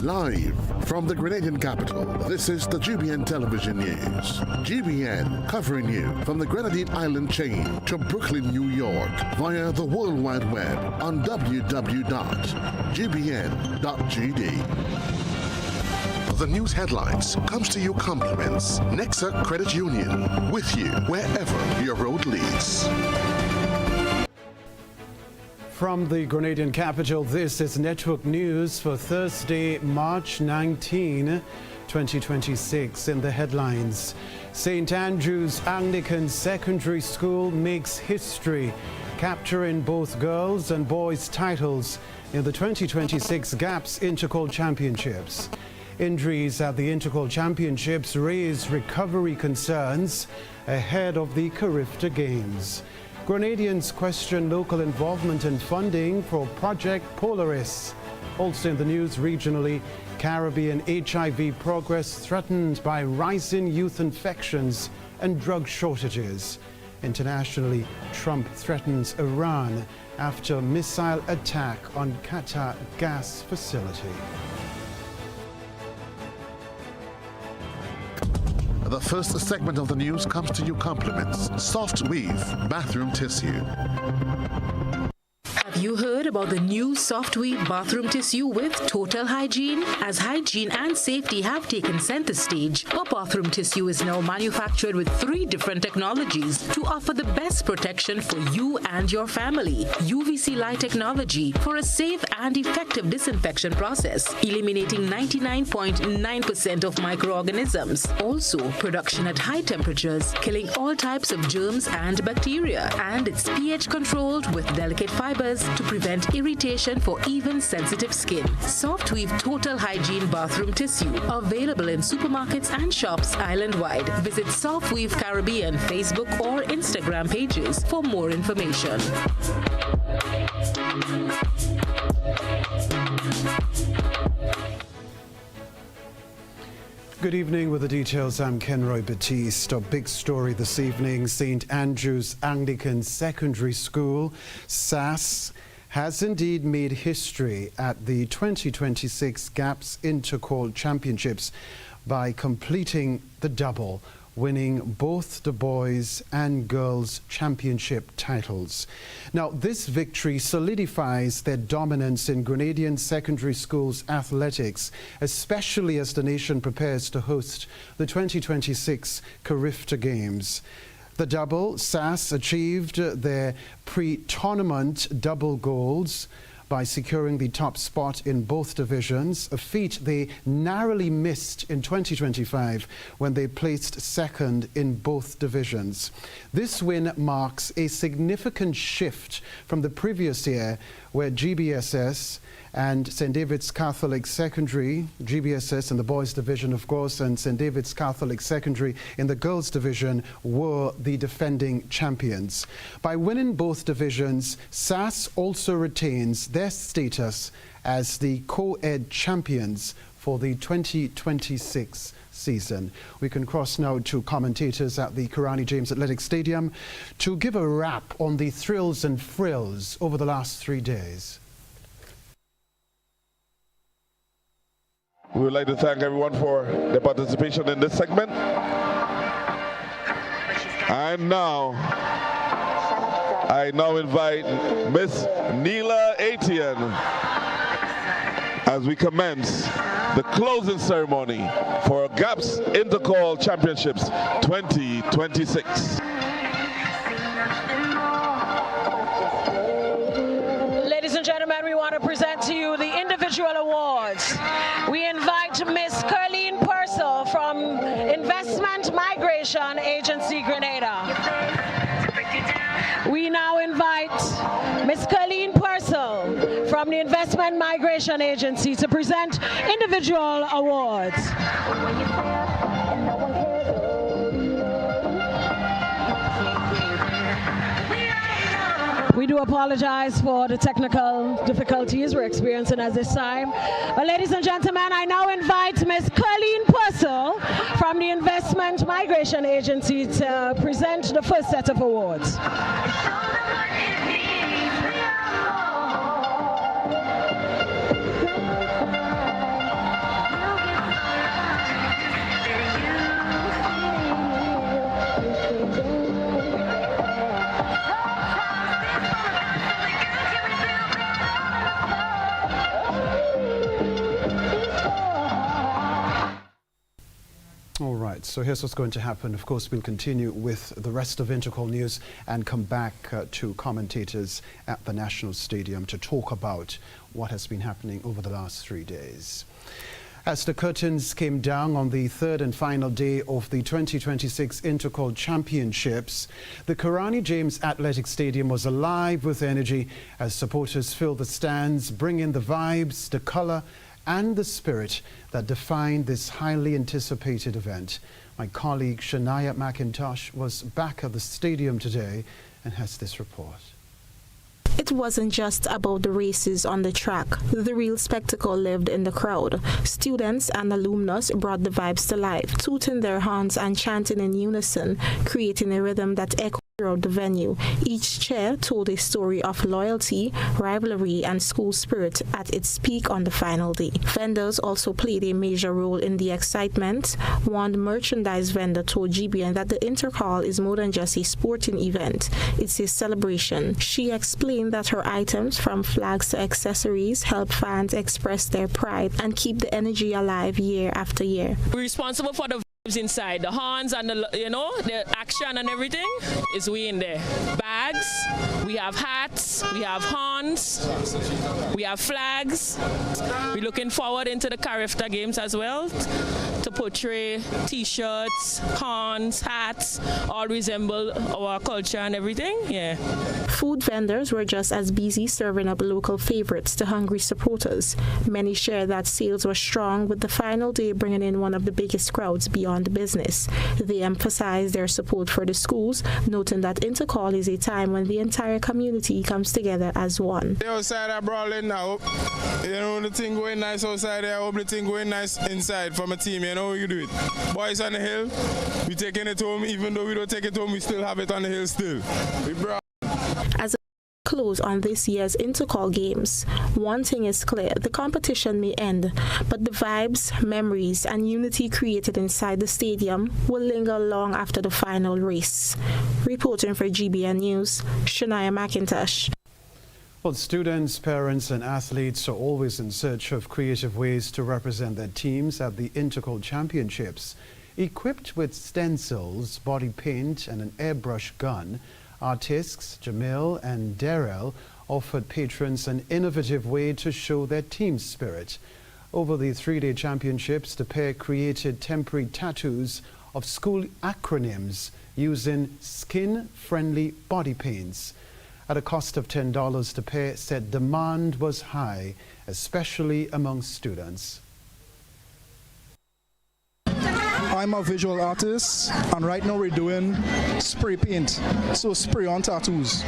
Live from the Grenadian capital, this is the GBN Television News. GBN covering you from the Grenadine Island chain to Brooklyn, New York via the World Wide Web on www.gbn.gd. The news headlines comes to you compliments Nexa Credit Union, with you wherever your road leads. From the Grenadian capital, this is Network News for Thursday, March 19, 2026. In the headlines, St. Andrew's Anglican Secondary School makes history, capturing both girls' and boys' titles in the 2026 GAPS Intercol Championships. Injuries at the Intercol Championships raise recovery concerns ahead of the Carifta Games. Grenadians question local involvement and funding for Project Polaris. Also in the news regionally, Caribbean HIV progress threatened by rising youth infections and drug shortages. Internationally, Trump threatens Iran after missile attack on Qatar gas facility. The first segment of the news comes to you compliments Soft Weave Bathroom Tissue. Have you heard about the new Soft Weave bathroom tissue with total hygiene? As hygiene and safety have taken center stage, our bathroom tissue is now manufactured with 3 different technologies to offer the best protection for you and your family. UVC light technology for a safe and effective disinfection process, eliminating 99.9% of microorganisms. Also, production at high temperatures, killing all types of germs and bacteria. And it's pH controlled with delicate fibers to prevent irritation for even sensitive skin. Soft Weave Total Hygiene Bathroom Tissue, available in supermarkets and shops island-wide. Visit Soft Weave Caribbean Facebook or Instagram pages for more information. Good evening. With the details, I'm Kenroy, Baptiste. A big story this evening. St. Andrew's Anglican Secondary School, SAS, has indeed made history at the 2026 GAPS Intercol Championships by completing the double, winning both the boys and girls championship titles. Now, this victory solidifies their dominance in Grenadian secondary schools athletics, especially as the nation prepares to host the 2026 Carifta Games. The double, SAS achieved their pre-tournament double goals by securing the top spot in both divisions, a feat they narrowly missed in 2025 when they placed second in both divisions. This win marks a significant shift from the previous year, where GBSS and St. David's Catholic Secondary, GBSS in the boys division, of course, and St. David's Catholic Secondary in the girls division were the defending champions. By winning both divisions, SAS also retains their status as the co-ed champions for the 2026 season. We can cross now to commentators at the Karani James Athletic Stadium to give a wrap on the thrills and frills over the last 3 days. We would like to thank everyone for their participation in this segment. And now, I invite Miss Neela Atian as we commence the closing ceremony for GAPS Intercol Championships 2026. Ladies and gentlemen, we want to present to you the individual awards. We invite Miss Curleen Purcell from Investment Migration Agency, Grenada. We now invite Miss Curleen Purcell from the Investment Migration Agency to present individual awards. We do apologize for the technical difficulties we're experiencing at this time. But ladies and gentlemen, I now invite Ms. Curleen Purcell from the Investment Migration Agency to present the first set of awards. So here's what's going to happen. Of course, we'll continue with the rest of Intercall News and come back to commentators at the National Stadium to talk about what has been happening over the last 3 days. As the curtains came down on the third and final day of the 2026 Intercall Championships, the Karani James Athletic Stadium was alive with energy as supporters filled the stands, bringing the vibes, the colour and the spirit that defined this highly anticipated event. My colleague Shania McIntosh was back at the stadium today and has this report. It wasn't just about the races on the track. The real spectacle lived in the crowd. Students and alumnus brought the vibes to life, tooting their horns and chanting in unison, creating a rhythm that echoed throughout the venue. Each cheer told a story of loyalty, rivalry, and school spirit at its peak on the final day. Vendors also played a major role in the excitement. One merchandise vendor told GBN that the Intercall is more than just a sporting event. It's a celebration. She explained that her items, from flags to accessories, help fans express their pride and keep the energy alive year after year. We're responsible for the inside, the horns and the action and everything is we in there. Bags, we have hats, we have horns, we have flags. We're looking forward into the Carifta games as well to portray t-shirts, horns, hats, all resemble our culture and everything. Yeah. Food vendors were just as busy serving up local favorites to hungry supporters. Many share that sales were strong, with the final day bringing in one of the biggest crowds beyond the business. They emphasize their support for the schools, noting that Intercall is a time when the entire community comes together as one. The outside are brawling now. You know, the thing going nice outside there, I hope the thing going nice inside from a team. You know how you do it. Boys on the hill, we taking it home. Even though we don't take it home, we still have it on the hill still. We brawl. As a close on this year's Intercall Games, one thing is clear: the competition may end, but the vibes, memories, and unity created inside the stadium will linger long after the final race. Reporting for GBN News, Shania McIntosh. Well, students, parents and athletes are always in search of creative ways to represent their teams at the Intercall Championships. Equipped with stencils, body paint and an airbrush gun, artists Jamil and Darrell offered patrons an innovative way to show their team spirit. Over the 3-day championships, the pair created temporary tattoos of school acronyms using skin-friendly body paints. At a cost of $10, the pair said demand was high, especially among students. I'm a visual artist, and right now we're doing spray paint, so spray on tattoos.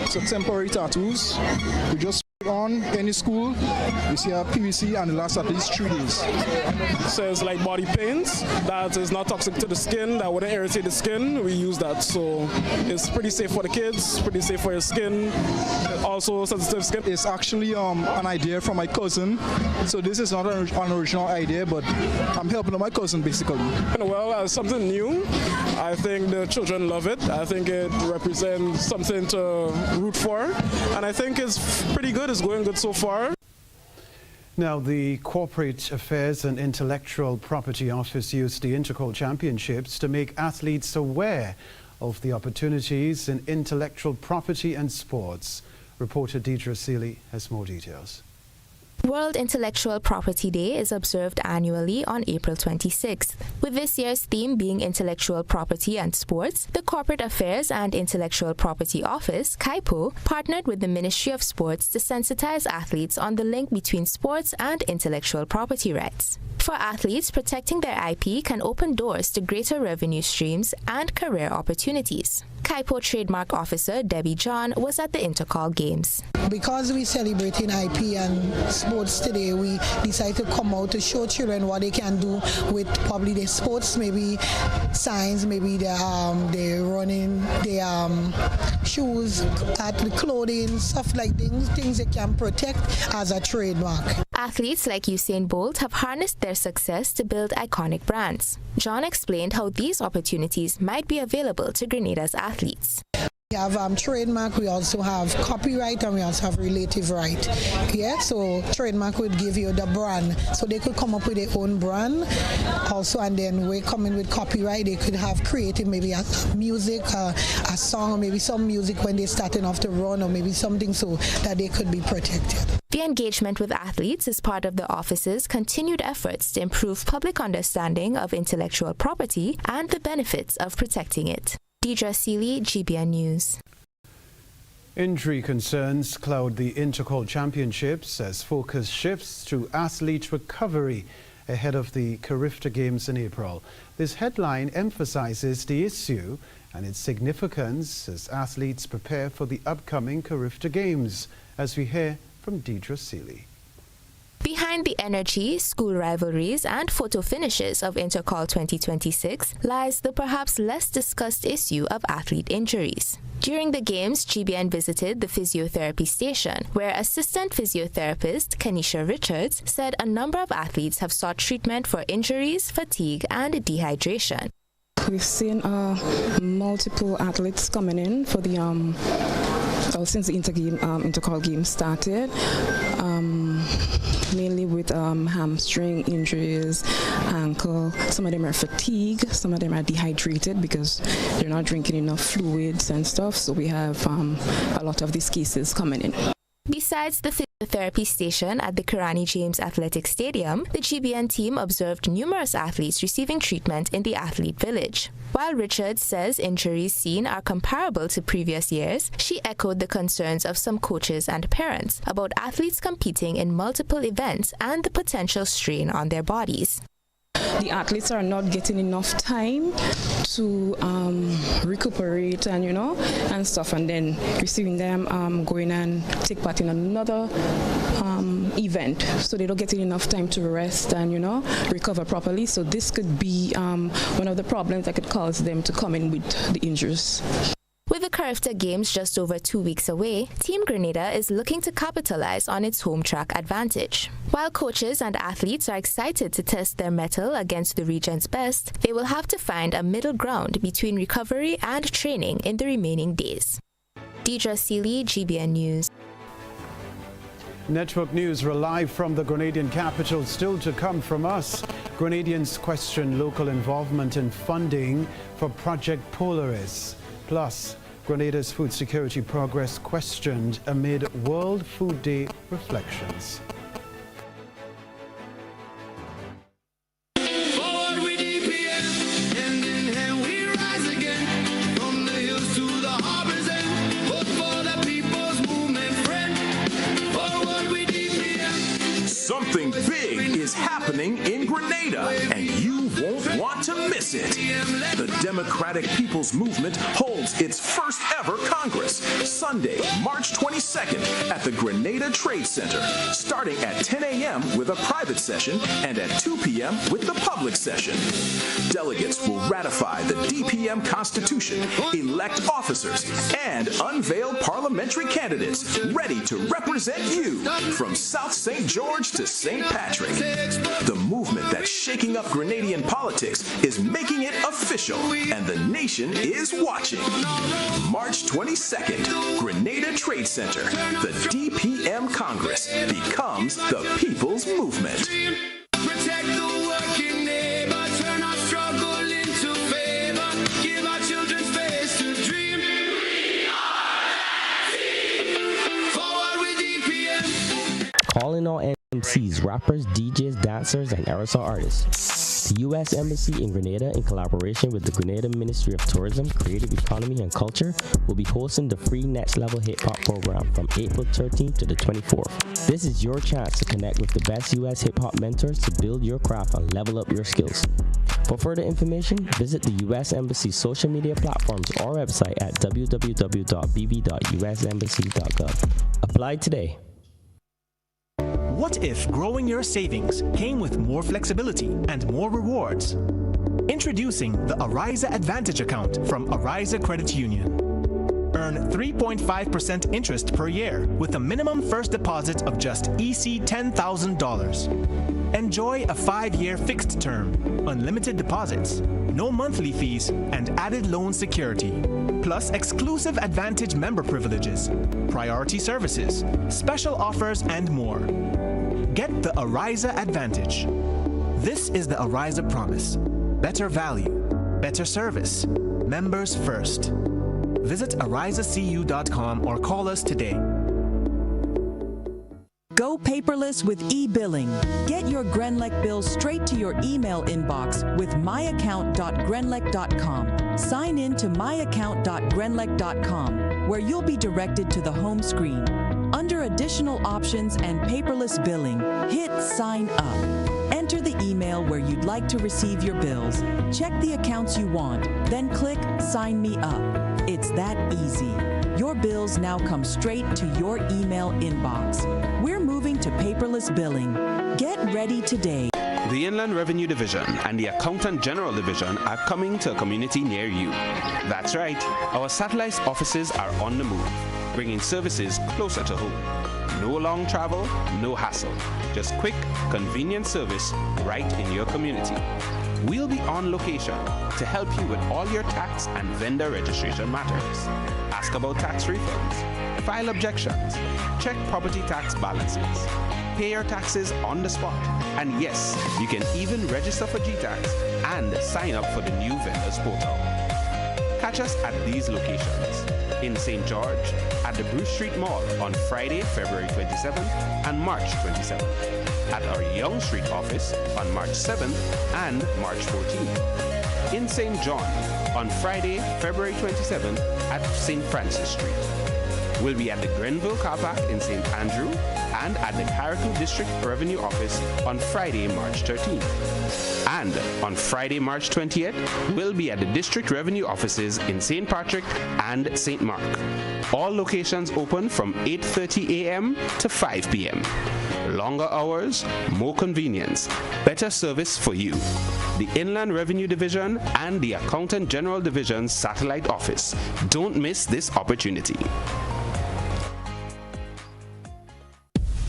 So temporary tattoos, we just spray on any school. You see our PVC, and it lasts at least 3 days. So it's like body paints that is not toxic to the skin, that wouldn't irritate the skin. We use that, so it's pretty safe for the kids, pretty safe for your skin, also sensitive skin. It's actually an idea from my cousin, so this is not an original idea, but I'm helping my cousin basically. Well, as something new, I think the children love it. I think it represents something to root for, and I think it's pretty good. It's going good so far. Now, the Corporate Affairs and Intellectual Property Office used the Intercall Championships to make athletes aware of the opportunities in intellectual property and sports. Reporter Deidre Seeley has more details. World Intellectual Property Day is observed annually on April 26th. With this year's theme being intellectual property and sports, the Corporate Affairs and Intellectual Property Office, KIPO, partnered with the Ministry of Sports to sensitize athletes on the link between sports and intellectual property rights. For athletes, protecting their IP can open doors to greater revenue streams and career opportunities. KIPO Trademark Officer Debbie John was at the Intercall Games. Because we're celebrating IP and sports today, we decided to come out to show children what they can do with probably their sports, maybe science, maybe their running, their shoes, the clothing, stuff like things they can protect as a trademark. Athletes like Usain Bolt have harnessed their success to build iconic brands. John explained how these opportunities might be available to Grenada's athletes. have trademark, we also have copyright, and we also have relative right. Yeah, so trademark would give you the brand, so they could come up with their own brand also, and then we're coming with copyright. They could have creative, maybe a music, a song, or maybe some music when they're starting off to run, or maybe something so that they could be protected. The engagement with athletes is part of the office's continued efforts to improve public understanding of intellectual property and the benefits of protecting it. Deidre Seeley, GBN News. Injury concerns cloud the Intercol Championships as focus shifts to athlete recovery ahead of the Carifta Games in April. This headline emphasizes the issue and its significance as athletes prepare for the upcoming Carifta Games, as we hear from Deidre Seeley. Behind the energy, school rivalries and photo finishes of Intercol 2026 lies the perhaps less discussed issue of athlete injuries. During the Games, GBN visited the physiotherapy station, where assistant physiotherapist Kenisha Richards said a number of athletes have sought treatment for injuries, fatigue and dehydration. We've seen multiple athletes coming in for the since the Intercol game started, mainly with hamstring injuries, ankle. Some of them are fatigued, some of them are dehydrated because they're not drinking enough fluids and stuff. So we have a lot of these cases coming in. Besides the physiotherapy station at the Kirani James Athletic Stadium, the GBN team observed numerous athletes receiving treatment in the athlete village. While Richards says injuries seen are comparable to previous years, she echoed the concerns of some coaches and parents about athletes competing in multiple events and the potential strain on their bodies. The athletes are not getting enough time to recuperate and stuff, and then receiving them going and take part in another event, so they don't get enough time to rest and recover properly. So this could be one of the problems that could cause them to come in with the injuries. With the Carifta Games just over 2 weeks away, Team Grenada is looking to capitalize on its home track advantage. While coaches and athletes are excited to test their mettle against the region's best, they will have to find a middle ground between recovery and training in the remaining days. Deidre Seeley, GBN News. Network News live from the Grenadian capital. Still to come from us, Grenadians question local involvement in funding for Project Polaris. Plus, Grenada's food security progress questioned amid World Food Day reflections. Something big is happening in Grenada, and you won't want to miss it. The Democratic People's Movement holds its first ever Congress, Sunday, March 22nd at the Grenada Trade Center, starting at 10 a.m. with a private session and at 2 p.m. with the public session. Delegates will ratify the DPM Constitution, elect officers, and unveil parliamentary candidates ready to represent you from South St. George to St. Patrick. The movement that's shaking up Grenadian politics is making it official, and the nation is watching. March 22nd, Grenada Trade Center. The DPM Congress becomes the people's movement. Protect the working neighbor, turn our struggle into favor, give our children space to dream. We are forward with DPM. Calling all MCs, rappers, DJs, dancers, and aerosol artists. The U.S. Embassy in Grenada, in collaboration with the Grenada Ministry of Tourism, Creative Economy, and Culture, will be hosting the free Next Level Hip Hop program from April 13th to the 24th. This is your chance to connect with the best U.S. hip hop mentors to build your craft and level up your skills. For further information, visit the U.S. Embassy's social media platforms or website at www.bb.usembassy.gov. Apply today. What if growing your savings came with more flexibility and more rewards? Introducing the Ariza Advantage account from Ariza Credit Union. Earn 3.5% interest per year with a minimum first deposit of just EC $10,000. Enjoy a 5-year fixed term, unlimited deposits, no monthly fees, and added loan security. Plus exclusive Advantage member privileges, priority services, special offers, and more. Get the Ariza Advantage. This is the Ariza Promise. Better value, better service, members first. Visit arizacu.com or call us today. Go paperless with e-billing. Get your Grenlec bills straight to your email inbox with myaccount.grenlec.com. Sign in to myaccount.grenlec.com, where you'll be directed to the home screen. Under Additional Options and Paperless Billing, hit Sign Up. Enter the email where you'd like to receive your bills. Check the accounts you want, then click Sign Me Up. It's that easy. Your bills now come straight to your email inbox. We're moving to paperless billing. Get ready today. The Inland Revenue Division and the Accountant General Division are coming to a community near you. That's right, our satellite offices are on the move, bringing services closer to home. No long travel, no hassle. Just quick, convenient service right in your community. We'll be on location to help you with all your tax and vendor registration matters. Ask about tax refunds, file objections, check property tax balances, pay your taxes on the spot, and yes, you can even register for GTax and sign up for the new vendors portal. Catch us at these locations: in St. George, at the Bruce Street Mall on Friday, February 27th and March 27th, at our Yonge Street office on March 7th and March 14th, in St. John on Friday, February 27th at St. Francis Street. We'll be at the Grenville Car Park in St. Andrew and at the Carriacou District Revenue Office on Friday, March 13th. And on Friday, March 20th, we'll be at the District Revenue Offices in St. Patrick and St. Mark. All locations open from 8:30 a.m. to 5 p.m. Longer hours, more convenience, better service for you. The Inland Revenue Division and the Accountant General Division's satellite office. Don't miss this opportunity.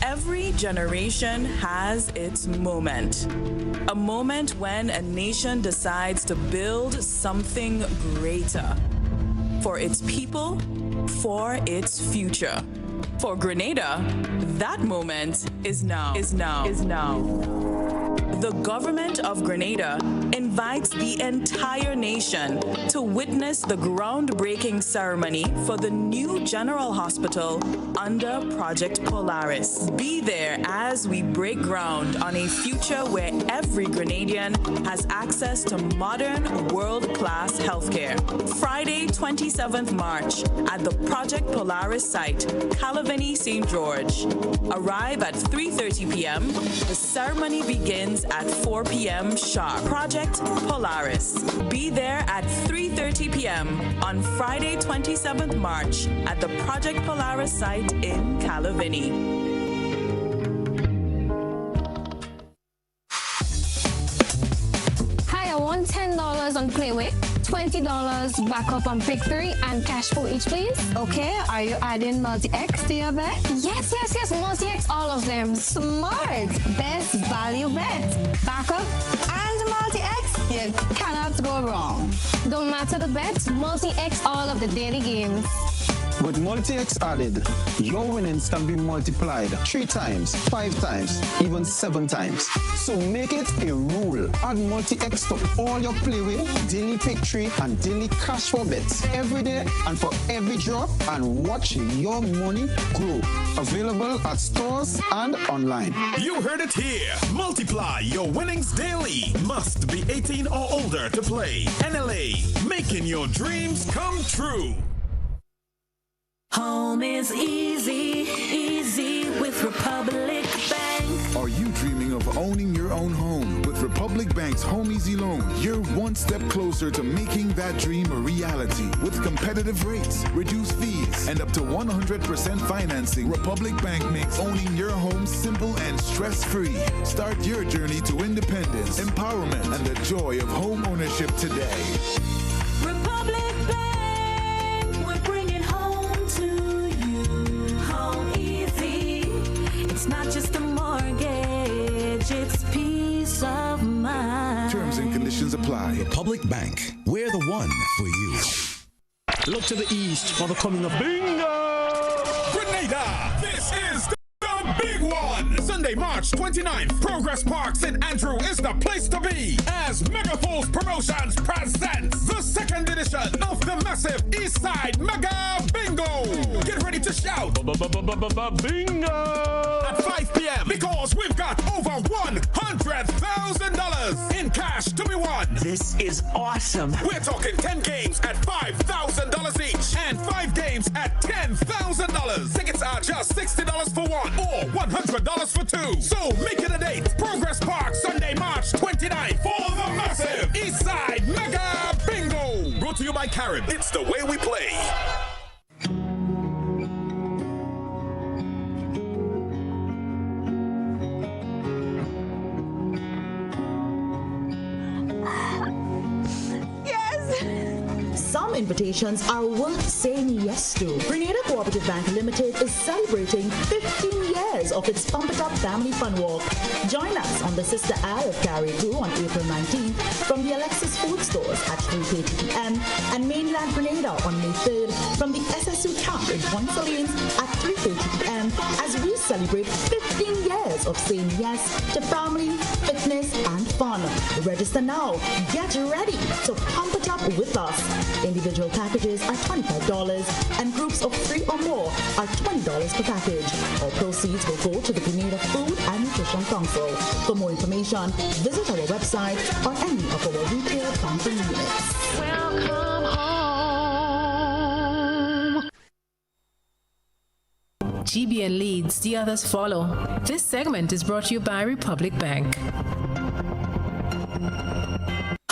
Every generation has its moment. A moment when a nation decides to build something greater. For its people, for its future. For Grenada, that moment is now. The government of Grenada invites the entire nation to witness the groundbreaking ceremony for the new General Hospital under Project Polaris. Be there as we break ground on a future where every Grenadian has access to modern, world-class healthcare. Friday, 27th March, at the Project Polaris site, Calavini, St. George. Arrive at 3:30 p.m. The ceremony begins at 4 p.m. sharp. Project Polaris. Be there at 3:30 p.m. on Friday, 27th March at the Project Polaris site in Calavini. Hi, I want $10 on Playway, $20 backup on Pick 3, and cash for each, please. Okay, are you adding multi-X to your bet? Yes, multi-X, all of them. Smart. Best value bet. Backup and multi-X, you cannot go wrong. Don't matter the bet, multi-X all of the daily games. With multi-X added, your winnings can be multiplied 3 times, 5 times, even 7 times. So make it a rule. Add multi-X to all your Playway, daily Pick 3, and daily cash for bets every day and for every drop, and watch your money grow. Available at stores and online. You heard it here. Multiply your winnings daily. Must be 18 or older to play. NLA, making your dreams come true. Home is easy, easy with Republic Bank. Are you dreaming of owning your own home? With Republic Bank's Home Easy Loan, you're one step closer to making that dream a reality. With competitive rates, reduced fees, and up to 100% financing, Republic Bank makes owning your home simple and stress-free. Start your journey to independence, empowerment, and the joy of home ownership today. Republic Bank, we're bringing home to you. Home easy. It's not just a mortgage, it's peace of mind. Terms and conditions apply. Republic Bank. We're the one for you. Look to the east for the coming of Bingo! Grenada, this is the big one. Sunday, March 29th, Progress Park St. Andrew is the place to be as Megafolds Promotions presents the second edition of the massive Eastside Mega Bingo. Get ready to shout Bingo at 5 p.m. because we've got over $100,000 in cash to be won. This is awesome. We're talking 10 games at $5,000 each and 5 games at $10,000. Tickets are just $60 for one or $100 for two. So make it a date. Progress Park, Sunday, March 29th for the massive Eastside Mega Bingo. Brought to you by Carib. It's the way we play. Some invitations are worth saying yes to. Grenada Cooperative Bank Limited is celebrating 15 years of its Pump It Up Family Fun Walk. Join us on the Sister Al of Carriacou on April 19th from the Alexis Food Stores at 3:30 p.m. and mainland Grenada on May 3rd from the SSU Camp in Point Salines at 3:30 p.m. as we celebrate 15 years of saying yes to family, fitness, and fun. Register now. Get ready to pump it up with us. Individual packages are $25 and groups of 3 or more are $20 per package. All proceeds will go to the Grenada Food and Nutrition Council. For more information, visit our website or any of our retail banking units. Welcome home. GBN leads, the others follow. This segment is brought to you by Republic Bank.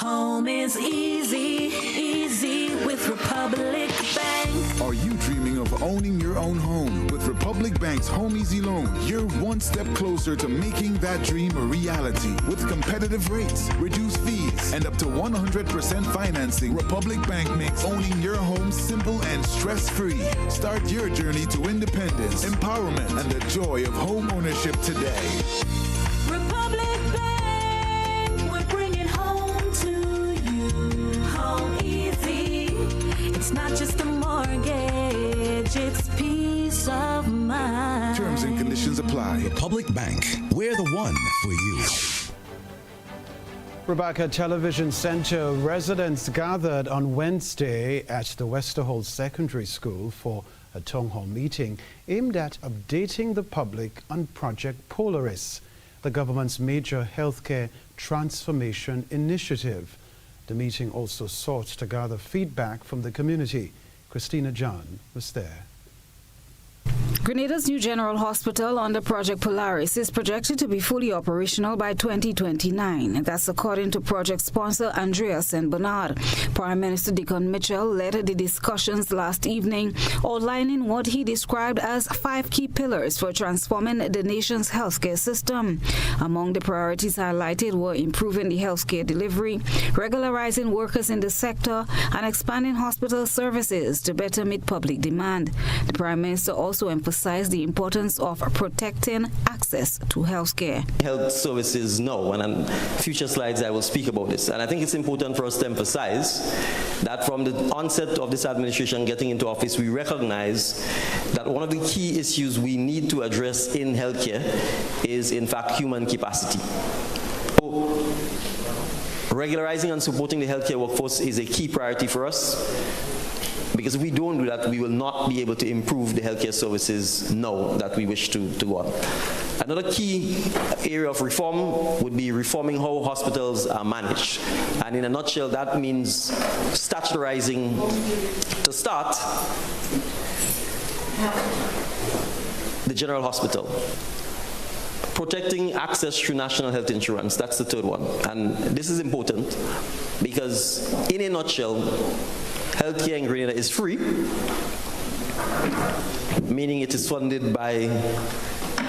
Home is easy, easy with Republic Bank. Are you dreaming of owning your own home? With Republic Bank's Home Easy Loan, you're one step closer to making that dream a reality. With competitive rates, reduced fees, and up to 100% financing, Republic Bank makes owning your home simple and stress-free. Start your journey to independence, empowerment, and the joy of home ownership today. Republic Bank, we're bringing home to you. Home easy. It's not just a mortgage, it's peace of mind. Terms and conditions apply. Republic Bank. We're the one for you. Rebecca Television Center residents gathered on Wednesday at the Westerholt Secondary School for a town hall meeting aimed at updating the public on Project Polaris, the government's major healthcare transformation initiative. The meeting also sought to gather feedback from the community. Christina John was there. Grenada's new General Hospital under Project Polaris is projected to be fully operational by 2029. That's according to project sponsor Andrea St. Bernard. Prime Minister Dickon Mitchell led the discussions last evening, outlining what he described as 5 key pillars for transforming the nation's healthcare system. Among the priorities highlighted were improving the healthcare delivery, regularizing workers in the sector, and expanding hospital services to better meet public demand. The Prime Minister also emphasized the importance of protecting access to healthcare. Health services now, and on future slides I will speak about this. And I think it's important for us to emphasize that from the onset of this administration getting into office, we recognize that one of the key issues we need to address in healthcare is, in fact, human capacity. Regularizing and supporting the healthcare workforce is a key priority for us, because if we don't do that, we will not be able to improve the healthcare services now that we wish to go on. Another key area of reform would be reforming how hospitals are managed. And in a nutshell, that means statutorizing, to start, the General Hospital. Protecting access through national health insurance, that's the third one. And this is important because, in a nutshell, healthcare in Grenada is free, meaning it is funded by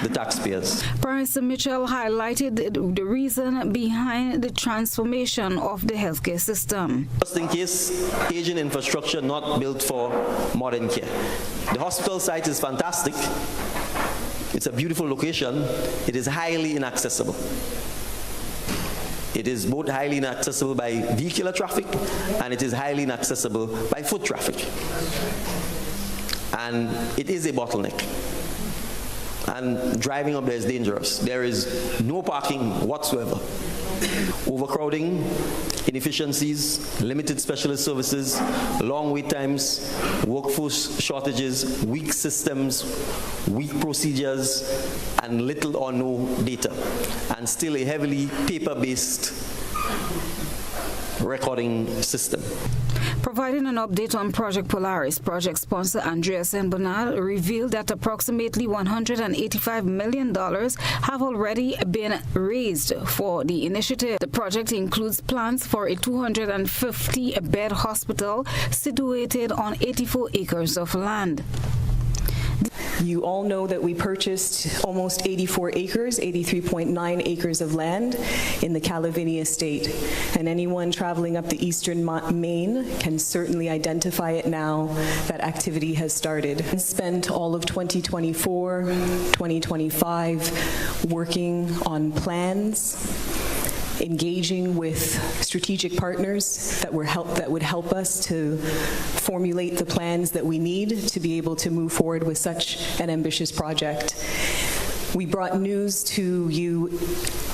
the taxpayers. Prime Minister Mitchell highlighted the reason behind the transformation of the healthcare system. Just in case, aging infrastructure not built for modern care. The hospital site is fantastic. It's a beautiful location. It is highly inaccessible. It is both highly inaccessible by vehicular traffic and it is highly inaccessible by foot traffic. And it is a bottleneck. And driving up there is dangerous. There is no parking whatsoever. Overcrowding, inefficiencies, limited specialist services, long wait times, workforce shortages, weak systems, weak procedures, and little or no data, and still a heavily paper-based recording system. Providing an update on Project Polaris, project sponsor Andreas and Bernard revealed that approximately $185 million have already been raised for the initiative. The project includes plans for a 250-bed hospital situated on 84 acres of land. You all know that we purchased almost 84 acres, 83.9 acres of land in the Calavini estate. And anyone traveling up the eastern Maine can certainly identify it now that activity has started. We spent all of 2024, 2025 working on plans, engaging with strategic partners that would help us to formulate the plans that we need to be able to move forward with such an ambitious project. We brought news to you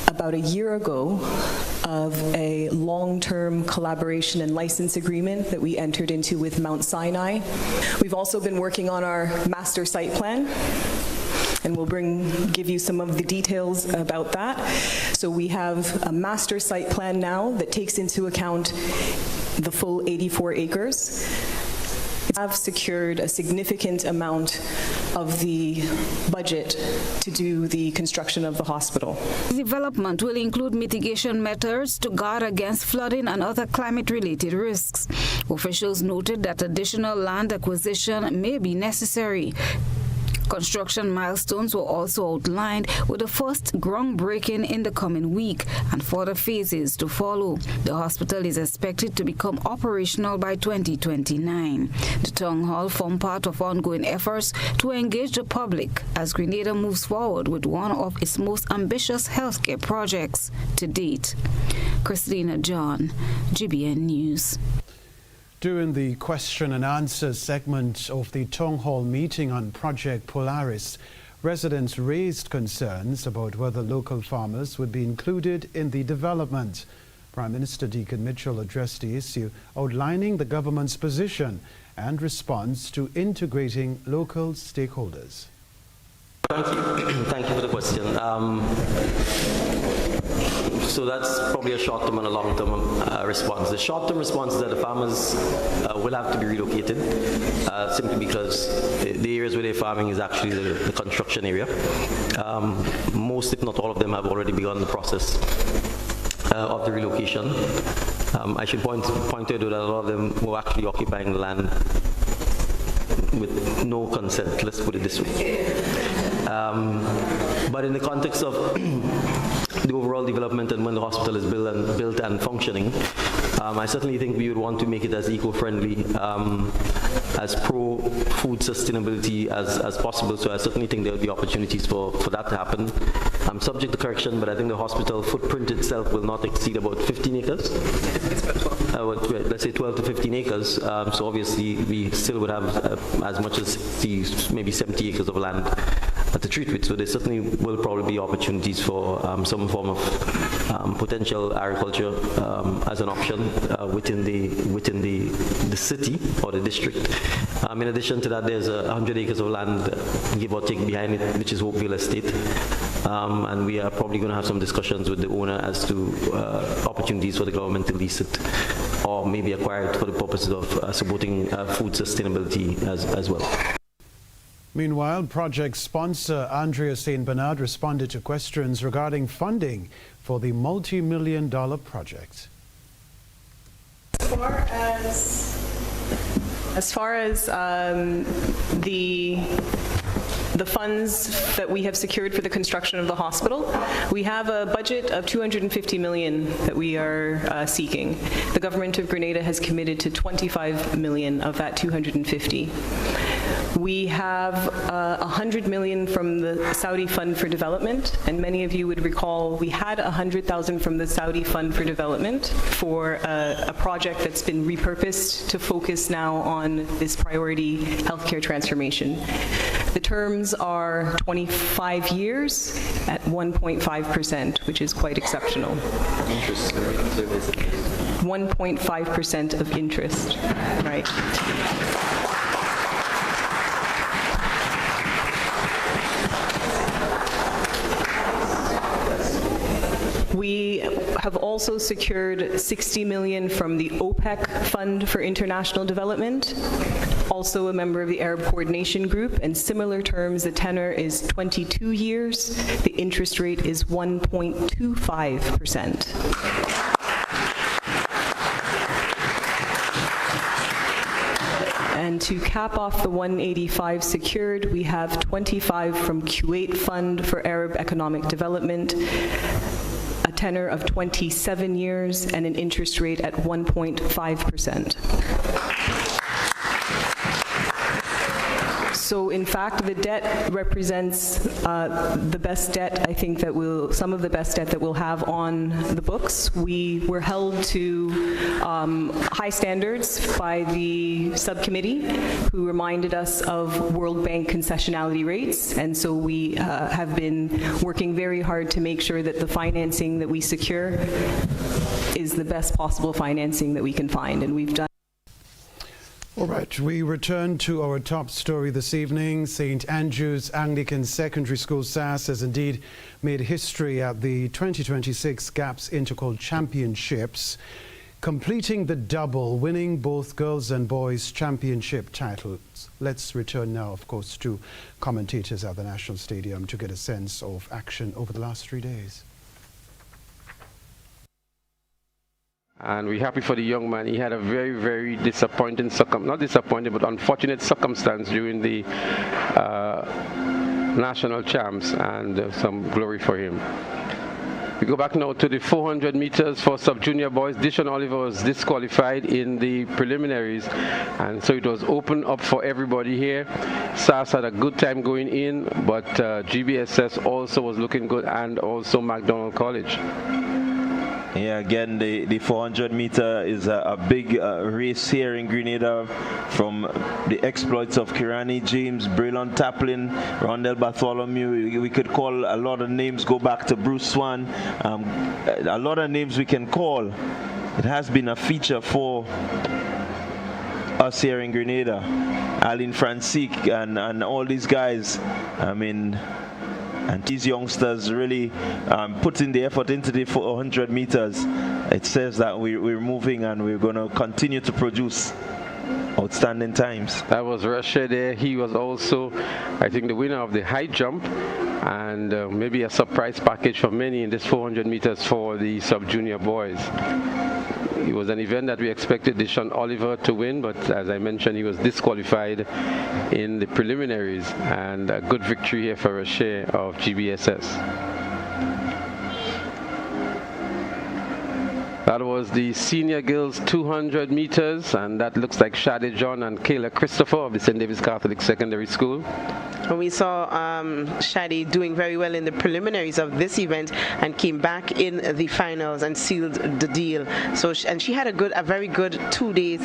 about a year ago of a long-term collaboration and license agreement that we entered into with Mount Sinai. We've also been working on our master site plan, and we'll give you some of the details about that. So we have a master site plan now that takes into account the full 84 acres. We have secured a significant amount of the budget to do the construction of the hospital. Development will include mitigation methods to guard against flooding and other climate-related risks. Officials noted that additional land acquisition may be necessary. Construction milestones were also outlined, with the first groundbreaking in the coming week and further phases to follow. The hospital is expected to become operational by 2029. The town hall formed part of ongoing efforts to engage the public as Grenada moves forward with one of its most ambitious healthcare projects to date. Christina John, GBN News. During the question and answer segment of the town hall meeting on Project Polaris, residents raised concerns about whether local farmers would be included in the development. Prime Minister Deacon Mitchell addressed the issue, outlining the government's position and response to integrating local stakeholders. Thank you. Thank you for the question. So that's probably a short-term and a long-term response. The short-term response is that the farmers will have to be relocated simply because the areas where they're farming is actually the construction area. Most, if not all of them, have already begun the process of the relocation. I should point out that a lot of them were actually occupying the land with no consent, let's put it this way. But in the context of the overall development and when the hospital is built and functioning, I certainly think we would want to make it as eco-friendly, as pro-food sustainability as possible. So I certainly think there will be opportunities for that to happen. I'm subject to correction, but I think the hospital footprint itself will not exceed about 15 acres. Let's say 12 to 15 acres. So obviously we still would have as much as maybe 70 acres of land to treat with. So there certainly will probably be opportunities for some form of potential agriculture as an option within the city or the district. In addition to that, there's 100 acres of land, give or take, behind it, which is Hopeville Estate. And we are probably going to have some discussions with the owner as to opportunities for the government to lease it or maybe acquire it for the purposes of supporting food sustainability as well. Meanwhile, project sponsor Andrea St. Bernard responded to questions regarding funding for the multi-million-dollar project. As far as the funds that we have secured for the construction of the hospital, we have a budget of $250 million that we are seeking. The government of Grenada has committed to $25 million of that $250. We have $100 million from the Saudi Fund for Development, and many of you would recall we had $100,000 from the Saudi Fund for Development for a project that's been repurposed to focus now on this priority healthcare transformation. The terms are 25 years at 1.5%, which is quite exceptional. 1.5% of interest, right? We have also secured $60 million from the OPEC Fund for International Development, also a member of the Arab Coordination Group, and similar terms, the tenor is 22 years, the interest rate is 1.25%. And to cap off the 185 secured, we have 25 from Kuwait Fund for Arab Economic Development, a tenor of 27 years and an interest rate at 1.5%. So in fact, the debt represents the best debt, I think, some of the best debt that we'll have on the books. We were held to high standards by the subcommittee, who reminded us of World Bank concessionality rates, and so we have been working very hard to make sure that the financing that we secure is the best possible financing that we can find, and we've done. All right, we return to our top story this evening. St. Andrew's Anglican Secondary School SAS has indeed made history at the 2026 GAPS Intercol Championships, completing the double, winning both girls and boys championship titles. Let's return now, of course, to commentators at the National Stadium to get a sense of action over the last 3 days. And we're happy for the young man. He had a very, very disappointing, not disappointing, but unfortunate circumstance during the national champs, and some glory for him. We go back now to the 400 meters for sub-junior boys. Dishon Oliver was disqualified in the preliminaries, and so it was open up for everybody here. SAS had a good time going in, but GBSS also was looking good, and also McDonald College. Yeah, again, the 400 meter is a big race here in Grenada, from the exploits of Kirani James, Braylon Taplin, Rondell Bartholomew. We could call a lot of names, go back to Bruce Swan. A lot of names we can call. It has been a feature for us here in Grenada. Aline Francique and all these guys. I mean, and these youngsters really putting the effort into the 400 meters. It says that we're moving, and we're going to continue to produce outstanding times. That was Russia there. He was also, I think, the winner of the high jump, and maybe a surprise package for many in this 400 meters for the sub-junior boys. It was an event that we expected Dishon Oliver to win, but as I mentioned, he was disqualified in the preliminaries, and a good victory here for Rocher of GBSS. That was the senior girls 200 meters, and that looks like Shade John and Kayla Christopher of the St. David's Catholic Secondary School. We saw Shadi doing very well in the preliminaries of this event, and came back in the finals and sealed the deal. So, and she had a very good 3 days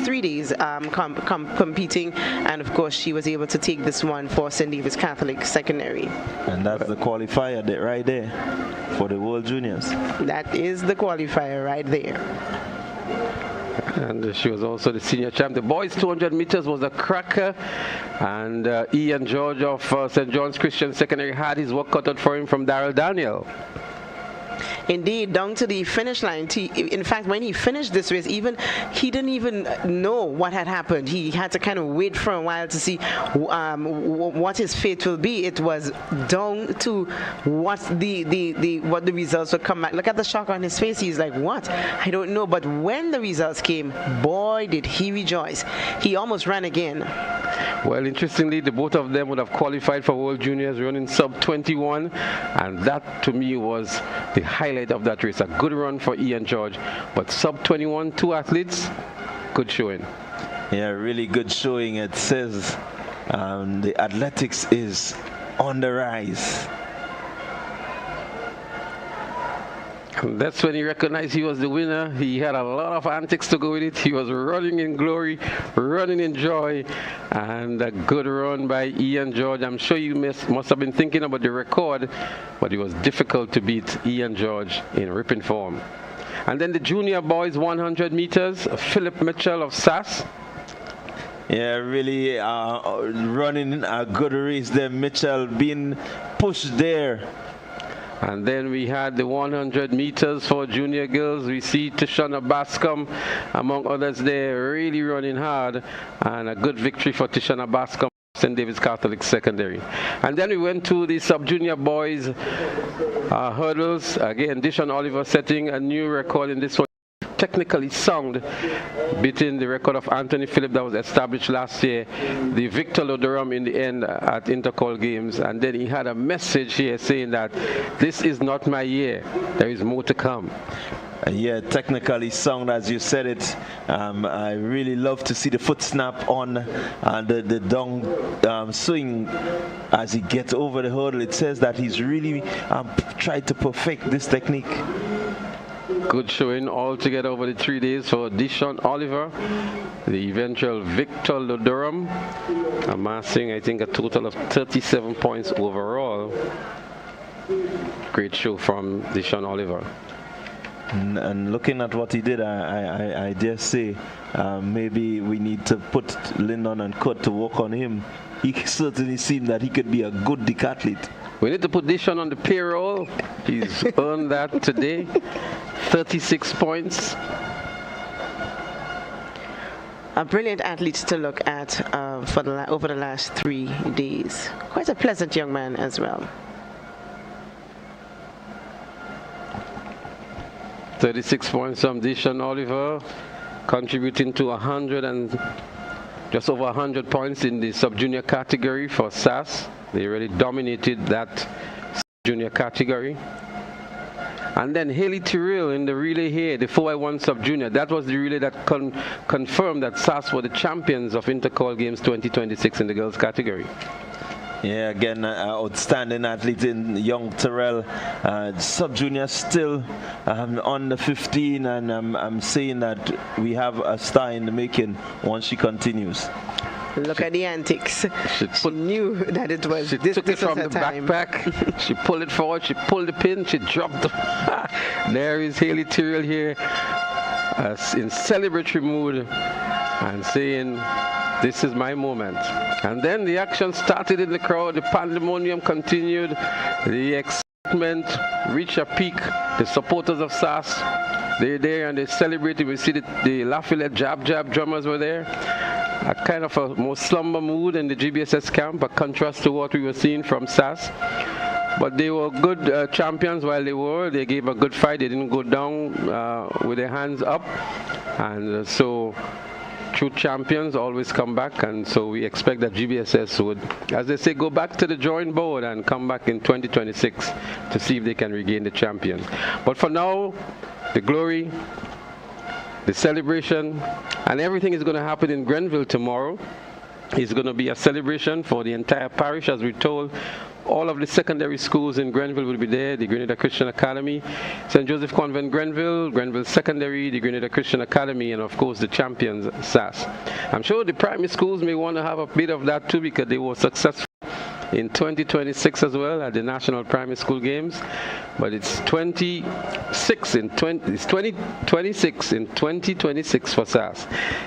competing, and of course she was able to take this one for St. David's Catholic Secondary. And that's the qualifier right there for the World Juniors. That is the qualifier right there. And she was also the senior champ. The boys 200 meters was a cracker, and Ian George of St. John's Christian Secondary had his work cut out for him from Darrell Daniel. Indeed, down to the finish line. In fact, when he finished this race, he didn't even know what had happened. He had to kind of wait for a while to see what his fate will be. It was down to what the results would come back. Look at the shock on his face. He's like, what? I don't know. But when the results came, boy, did he rejoice. He almost ran again. Well, interestingly, the both of them would have qualified for World Juniors running sub-21, and that to me was the highlight of that race. A good run for Ian George, but sub-21, 2 athletes, good showing. Yeah, really good showing. It says The athletics is on the rise. That's when he recognized he was the winner. He had a lot of antics to go with it. He was running in glory, running in joy, and a good run by Ian George. I'm sure you must have been thinking about the record, but it was difficult to beat Ian George in ripping form. And then the junior boys 100 meters, Philip Mitchell of SAS. Yeah, really running a good race there. Mitchell being pushed there. And then we had the 100 meters for junior girls. We see Tishana Bascom, among others there, really running hard. And a good victory for Tishana Bascom, St. David's Catholic Secondary. And then we went to the sub-junior boys hurdles. Again, Dishon Oliver setting a new record in this one. Technically sound, beating the record of Anthony Phillip that was established last year, the Victor Lodorum in the end at Intercol Games. And then he had a message here saying that this is not my year, there is more to come. Yeah, technically sound, as you said it. I really love to see the foot snap on the down swing as he gets over the hurdle. It says that he's really tried to perfect this technique. Good showing all together over the 3 days for Dishon Oliver, the eventual Victor Lodorum, amassing, I think, a total of 37 points overall. Great show from Dishon Oliver. And looking at what he did, I dare say maybe we need to put Lyndon and Kurt to work on him. He certainly seemed that he could be a good decathlete. We need to put Dishon on the payroll. He's earned that today. 36 points. A brilliant athlete to look at over the last 3 days. Quite a pleasant young man as well. 36 points from Dishon Oliver, contributing to just over 100 points in the sub-junior category for SAS. They really dominated that junior category. And then Haley Tyrrell in the relay here, the 4x1 sub-junior. That was the relay that confirmed that SAS were the champions of Intercol Games 2026 in the girls category. Yeah, again, outstanding athlete in young Terrell. Sub-junior still on the 15, and I'm saying that we have a star in the making once she continues. Look at the antics. She knew that it was this. She took it from the backpack. She pulled it forward. She pulled the pin. She dropped the. There is Haley Tyrrell here in celebratory mood and saying, "This is my moment." And then the action started in the crowd. The pandemonium continued. The excitement reached a peak. The supporters of SAS, they're there and they're celebrating. We see the Lafayette Jab drummers were there. A kind of a more slumber mood in the GBSS camp, a contrast to what we were seeing from SAS. But they were good champions while they were. They gave a good fight. They didn't go down with their hands up. And so true champions always come back. And so we expect that GBSS would, as they say, go back to the drawing board and come back in 2026 to see if they can regain the champion. But for now, the glory, the celebration, and everything is going to happen in Grenville tomorrow. It's going to be a celebration for the entire parish, as we're told. All of the secondary schools in Grenville will be there, the Grenada Christian Academy, St. Joseph Convent Grenville, Grenville Secondary, the Grenada Christian Academy, and of course the champions, SAS. I'm sure the primary schools may want to have a bit of that too, because they were successful in 2026 as well at the National Primary School Games. But it's 26 in 2026 for SAS.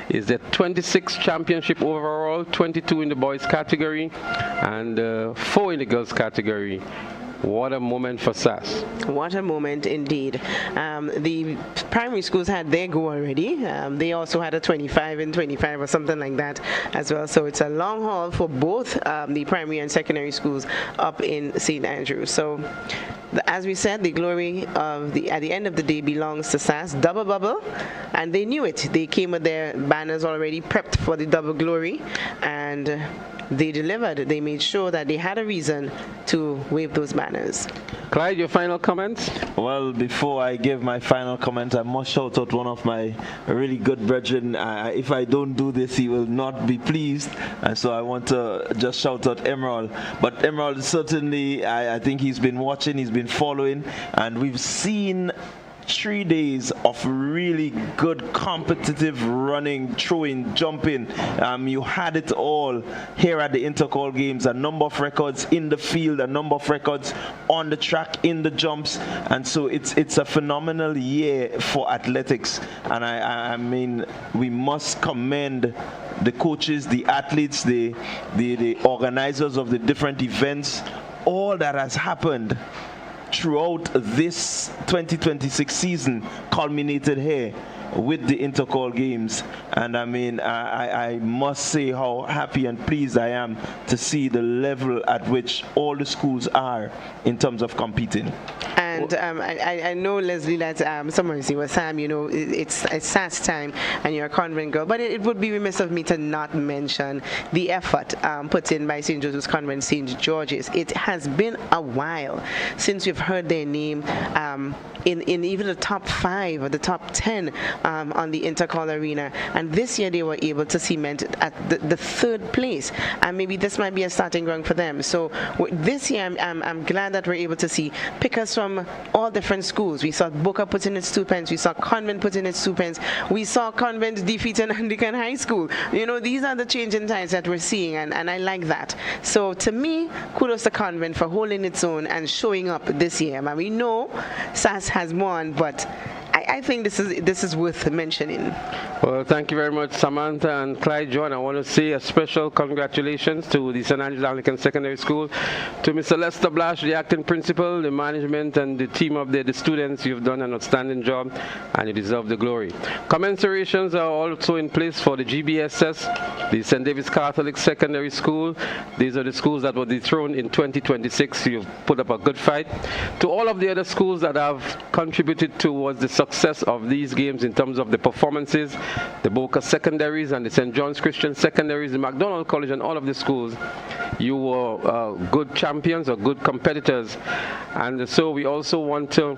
It's the 26th championship overall, 22 in the boys category, and 4 in the girls category. What a moment for SAS. What a moment indeed. The primary schools had their go already. They also had a 25 in 25 or something like that as well. So it's a long haul for both the primary and secondary schools up in St. Andrews. So as we said, the glory of at the end of the day belongs to SAS. Double bubble, and they knew it. They came with their banners already prepped for the double glory, and they delivered. They made sure that they had a reason to wave those banners. Clyde, your final comments? Well, before I give my final comment, I must shout out one of my really good brethren. If I don't do this, he will not be pleased. And so I want to just shout out Emerald. But Emerald, certainly, I think he's been watching, he's been following, and we've seen 3 days of really good competitive running, throwing, jumping. You had it all here at the Intercall Games. A number of records in the field, a number of records on the track, in the jumps. And so it's a phenomenal year for athletics. And I mean, we must commend the coaches, the athletes, the organizers of the different events, all that has happened throughout this 2026 season culminated here with the Intercall Games. And I mean, I must say how happy and pleased I am to see the level at which all the schools are in terms of competing. And I know, Leslie, that someone was Sam, you know, it's SAS time and you're a convent girl, but it would be remiss of me to not mention the effort put in by St. Joseph's Convent, St. George's. It has been a while since we've heard their name in even the top 5 or the top 10 on the Intercall Arena. And this year they were able to cement at the 3rd place. And maybe this might be a starting ground for them. So this year I'm glad that we're able to see pickers from all different schools. We saw Boca put in its 2 pence. We saw Convent put in its 2 pence. We saw Convent defeat an Anglican high school. You know, these are the changing times that we're seeing, and I like that. So to me, kudos to Convent for holding its own and showing up this year. And we know SAS has won, but I think this is worth mentioning. Well, thank you very much, Samantha and Clyde. John, I want to say a special congratulations to the St. Andrews Anglican Secondary School, to Mr. Lester Blash, the acting principal, the management, and the team of the students. You've done an outstanding job, and you deserve the glory. Commensurations are also in place for the GBSS, the St. David's Catholic Secondary School. These are the schools that were dethroned in 2026. You've put up a good fight. To all of the other schools that have contributed towards the success of these games in terms of the performances, the Boca Secondaries and the St. John's Christian Secondaries, the McDonald College, and all of the schools, you were good champions or good competitors. And so we also want to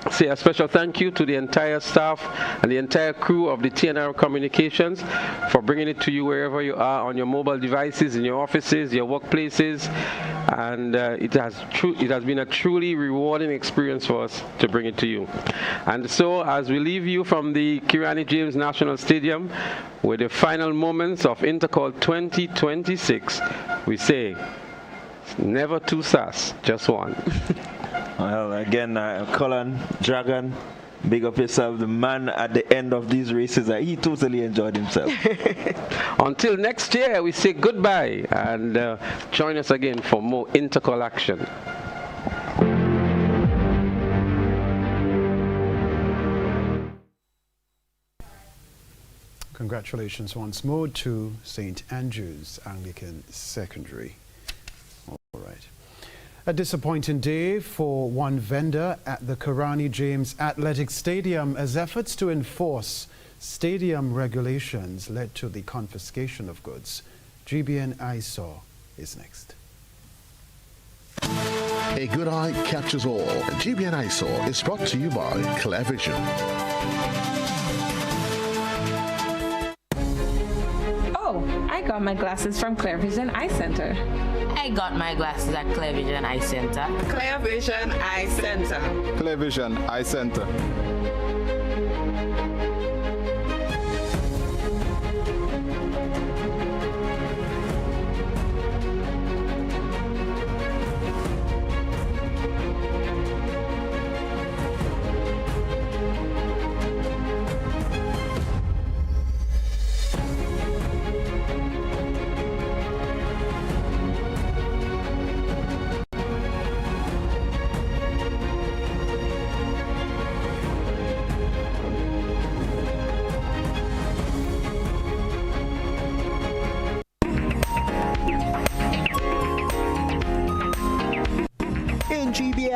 say a special thank you to the entire staff and the entire crew of the TNR Communications for bringing it to you wherever you are, on your mobile devices, in your offices, your workplaces. And it has been a truly rewarding experience for us to bring it to you. And so as we leave you from the Kirani James National Stadium with the final moments of Intercall 2026, we say, never two SAS, just one. Well, again, Colin, Dragon, big up yourself. The man at the end of these races, he totally enjoyed himself. Until next year, we say goodbye, and join us again for more Intercall action. Congratulations once more to St. Andrew's Anglican Secondary. All right. A disappointing day for one vendor at the Kirani James Athletic Stadium as efforts to enforce stadium regulations led to the confiscation of goods. GBN eyesore is next. A good eye catches all. GBN eyesore is brought to you by Clear Vision. Oh, I got my glasses from Clear Vision Eye Center. I got my glasses at Clear Vision Eye Center. Clear Vision Eye Center. Clear Vision Eye Center.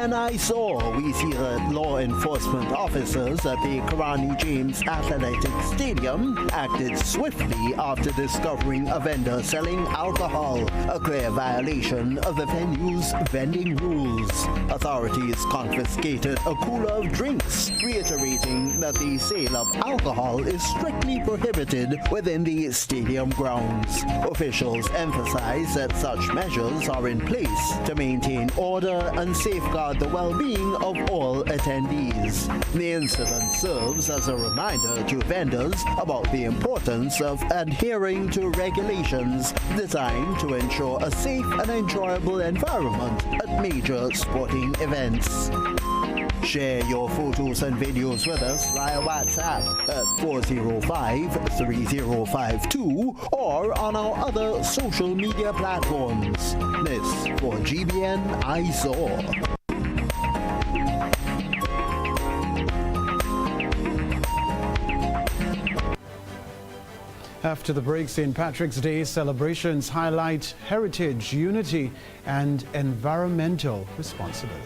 GBN ISO, we see that law enforcement officers at the Kenroy James Athletic Stadium acted swiftly after discovering a vendor selling alcohol, a clear violation of the venue's vending rules. Authorities confiscated a cooler of drinks, reiterating that the sale of alcohol is strictly prohibited within the stadium grounds. Officials emphasize that such measures are in place to maintain order and safeguard the well-being of all attendees. The incident serves as a reminder to vendors about the importance of adhering to regulations designed to ensure a safe and enjoyable environment at major sporting events. Share your photos and videos with us via WhatsApp at 405-3052 or on our other social media platforms. This for GBN ISO. After the break, St. Patrick's Day celebrations highlight heritage, unity, and environmental responsibility.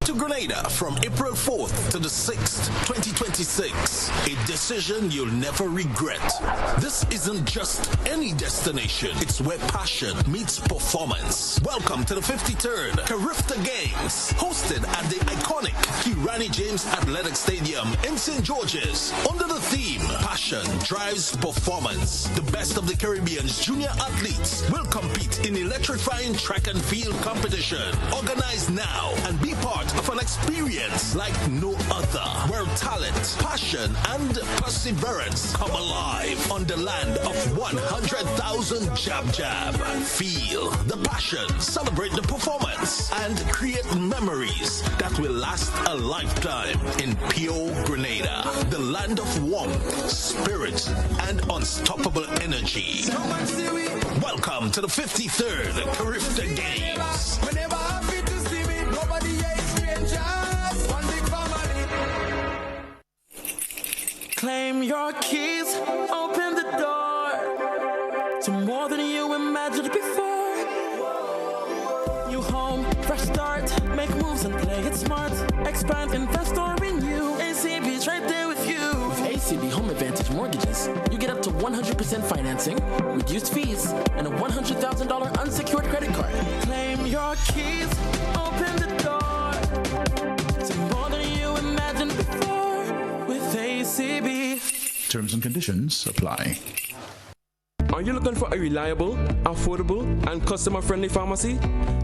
To Grenada from April 4th to the 6th, 2026. A decision you'll never regret. This isn't just any destination. It's where passion meets performance. Welcome to the 53rd Carifta Games, hosted at the iconic Kenroy James Athletic Stadium in St. George's. Under the theme, Passion Drives Performance. The best of the Caribbean's junior athletes will compete in electrifying track and field competition. Organize now and be part of an experience like no other, where talent, passion, and perseverance come alive on the land of 100,000 jab. Feel the passion, celebrate the performance, and create memories that will last a lifetime in pure Grenada, the land of warmth, spirit, and unstoppable energy. Welcome to the 53rd Carifta Games. Claim your keys, open the door to more than you imagined before. New home, fresh start, make moves and play it smart. Expand, invest or renew. ACB's right there with you. With ACB Home Advantage Mortgages, you get up to 100% financing, reduced fees, and a $100,000 unsecured credit card. Claim your keys, open the door to more than you imagined before with ACB. Terms and conditions apply. Are you looking for a reliable, affordable, and customer-friendly pharmacy?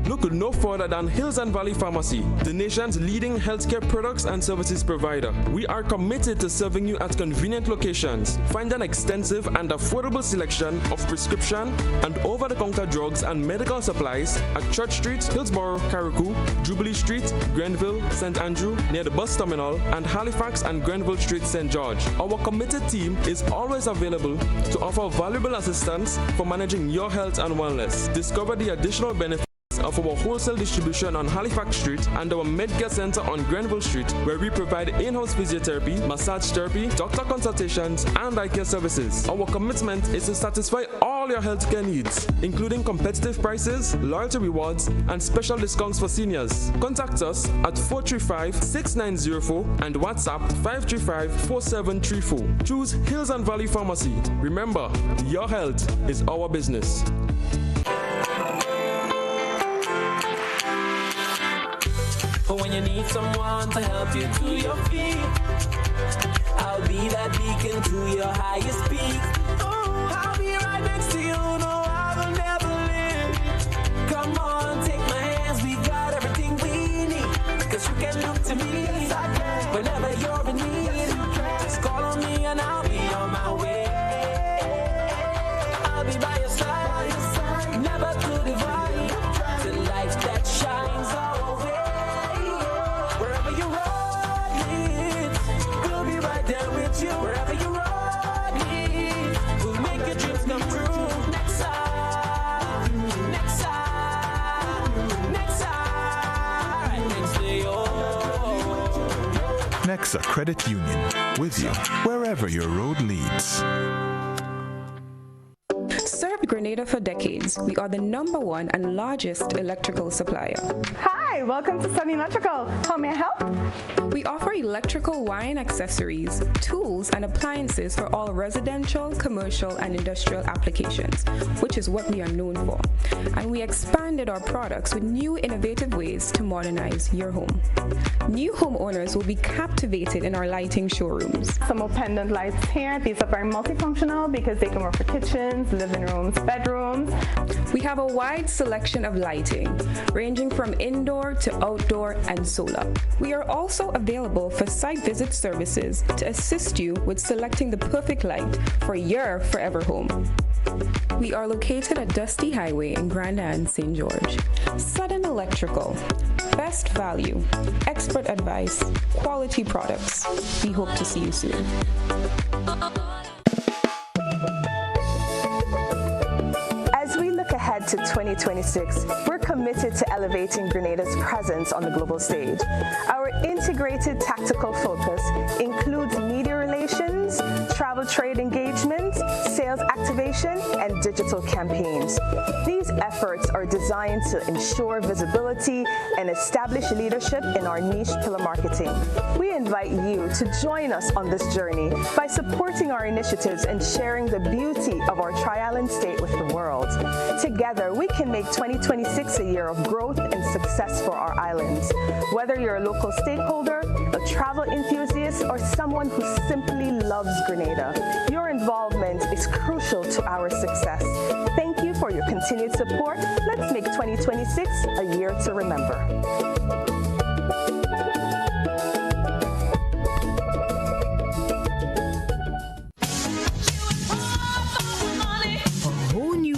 Look no further than Hills and Valley Pharmacy, the nation's leading healthcare products and services provider. We are committed to serving you at convenient locations. Find an extensive and affordable selection of prescription and over-the-counter drugs and medical supplies at Church Street, Hillsborough, Carriacou, Jubilee Street, Grenville, St. Andrew, near the bus terminal, and Halifax and Grenville Street, St. George. Our committed team is always available to offer valuable assistance for managing your health and wellness. Discover the additional benefits of our wholesale distribution on Halifax Street and our Medcare Center on Grenville Street, where we provide in-house physiotherapy, massage therapy, doctor consultations, and eye care services. Our commitment is to satisfy all your healthcare needs, including competitive prices, loyalty rewards, and special discounts for seniors. Contact us at 435-6904 and WhatsApp 535-4734. Choose Hills and Valley Pharmacy. Remember, your health is our business. But when you need someone to help you to your feet, I'll be that beacon to your highest peak. I'll be right next to you, no, I will never leave. Come on, take my hands, we got everything we need. Cause you can look to me whenever you're in need. Just call on me and I'll be on my way. I'll be by your side, never to divide. The light that shines our way. Wherever you run it, we'll make your dreams come true. Next time, next time, next time, next day, Nexa Credit Union, with you wherever your road leads. Serve served Grenada for decades. We are the #1 and largest electrical supplier. Hi, welcome to Sun Electrical. How may I help? We offer electrical wire and accessories, tools, and appliances for all residential, commercial, and industrial applications, which is what we are known for. And we expanded our products with new innovative ways to modernize your home. New homeowners will be captivated in our lighting showrooms. Some more pendant lights here. These are very multifunctional because they can work for kitchens, living rooms, bedrooms. We have a wide selection of lighting, ranging from indoor to outdoor and solar. We are also available for site visit services to assist you with selecting the perfect light for your forever home. We are located at Dusty Highway in Grand Anse, St. George. Sudden Electrical. Best value, expert advice, quality products. We hope to see you soon. As we look ahead to 2026, we're committed to elevating Grenada's presence on the global stage. Our integrated tactical focus includes media relations, travel trade engagement, sales activation, and digital campaigns. These efforts are designed to ensure visibility and establish leadership in our niche pillar marketing. We invite you to join us on this journey by supporting our initiatives and sharing the beauty of our tri-island state with the world. Together, we can make 2026 a year of growth and success for our islands. Whether you're a local stakeholder, a travel enthusiast, or someone who simply loves Grenada, your involvement is crucial to our success. Thank you for your continued support. Let's make 2026 a year to remember.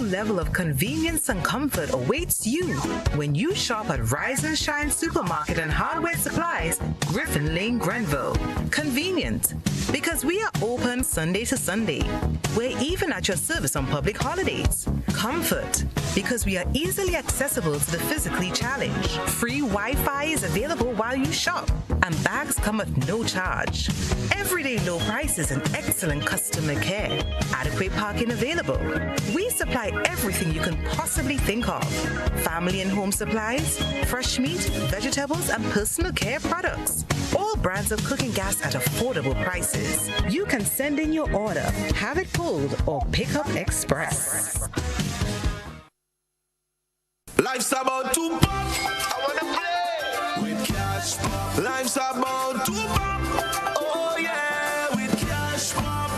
Level of convenience and comfort awaits you when you shop at Rise and Shine Supermarket and Hardware Supplies, Griffin Lane, Grenville. Convenient, because we are open Sunday to Sunday. We're even at your service on public holidays. Comfort, because we are easily accessible to the physically challenged. Free Wi-Fi is available while you shop, and bags come at no charge. Everyday low prices and excellent customer care. Adequate parking available. We supply everything you can possibly think of. Family and home supplies, fresh meat, vegetables, and personal care products. All brands of cooking gas at affordable prices. You can send in your order, have it pulled, or pick up express. Life's about to pop. I wanna play with cash pop. Life's about to pop. Oh yeah, with cash pop.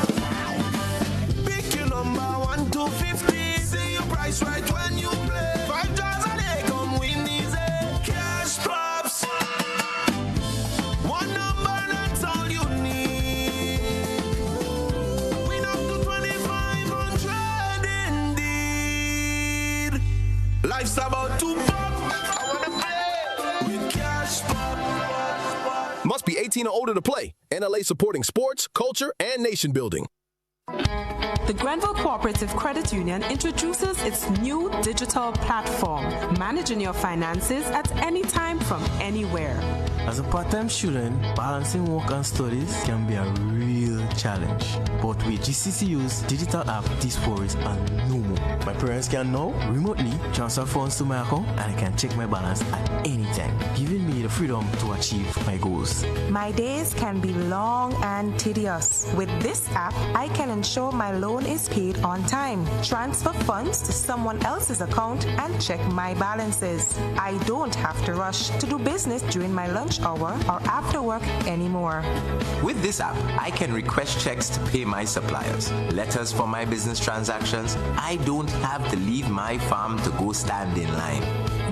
Pick your number 1 to 50. See your price right when you play. 5 jars a day, come win easy. Cash pops. One number, that's all you need. Win up to 2,500 indeed. Life's about to pop. I wanna play with cash pop. Must be 18 or older to play. NLA supporting sports, culture, and nation building. The Grenville Cooperative Credit Union introduces its new digital platform, managing your finances at any time from anywhere. As a part-time student, balancing work and studies can be a real challenge. But with GCCU's digital app, these worries are no more. My parents can now remotely transfer funds to my account, and I can check my balance at any time, giving me the freedom to achieve my goals. My days can be long and tedious. With this app, I can ensure my loan is paid on time, transfer funds to someone else's account, and check my balances. I don't have to rush to do business during my lunch hour or after work anymore. With this app, I can request checks to pay my suppliers, letters for my business transactions. I don't have to leave my farm to go stand in line.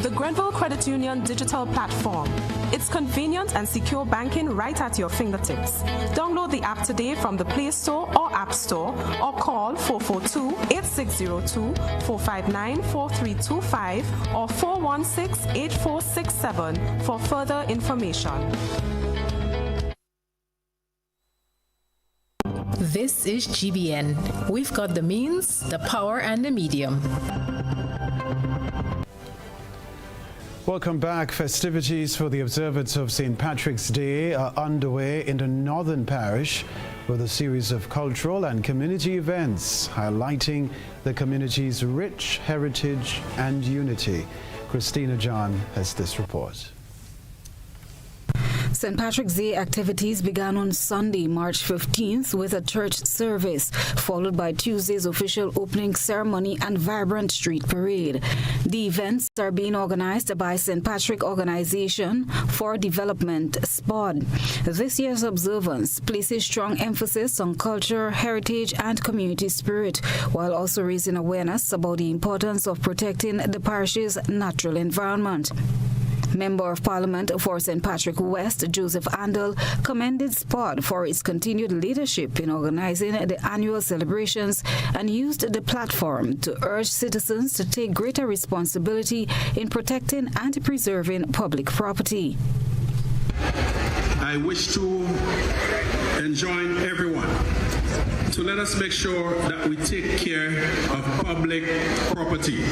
The Grenville Credit Union digital platform. It's convenient and secure banking right at your fingertips. Download the app today from the Play Store or App Store, or call 442-8602-459-4325 or 416-8467 for further information. This is GBN. We've got the means, the power, and the medium. Welcome back. Festivities for the observance of St. Patrick's Day are underway in the Northern Parish. with a series of cultural and community events highlighting the community's rich heritage and unity. Christina John has this report. St. Patrick's Day activities began on Sunday, March 15th with a church service, followed by Tuesday's official opening ceremony and vibrant street parade. The events are being organized by St. Patrick Organization for Development, SPOD. This year's observance places strong emphasis on culture, heritage, and community spirit, while also raising awareness about the importance of protecting the parish's natural environment. Member of Parliament for St. Patrick West, Joseph Andel, commended SPOD for its continued leadership in organizing the annual celebrations and used the platform to urge citizens to take greater responsibility in protecting and preserving public property. I wish to enjoin everyone to let us make sure that we take care of public property.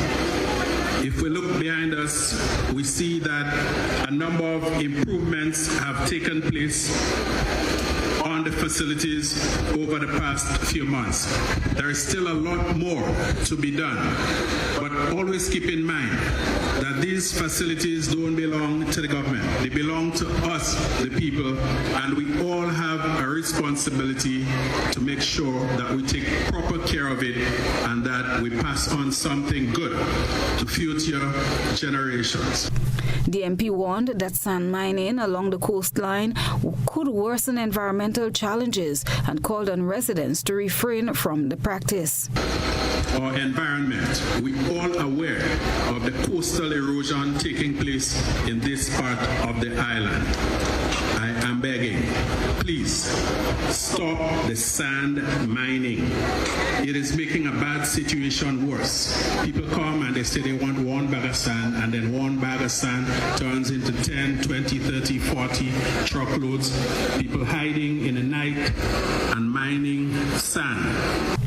If we look behind us, we see that a number of improvements have taken place on the facilities over the past few months. There is still a lot more to be done, but always keep in mind that these facilities don't belong to the government. They belong to us, the people, and we all have a responsibility to make sure that we take proper care of it and that we pass on something good to future generations. The MP warned that sand mining along the coastline could worsen environmental challenges and called on residents to refrain from the practice. Our environment, we all aware of the coastal erosion taking place in this part of the island. I am begging, please stop the sand mining. It is making a bad situation worse. People come and they say they want one bag of sand, and then one bag of sand turns into 10, 20, 30, 40 truckloads. People hiding in the night and mining sand.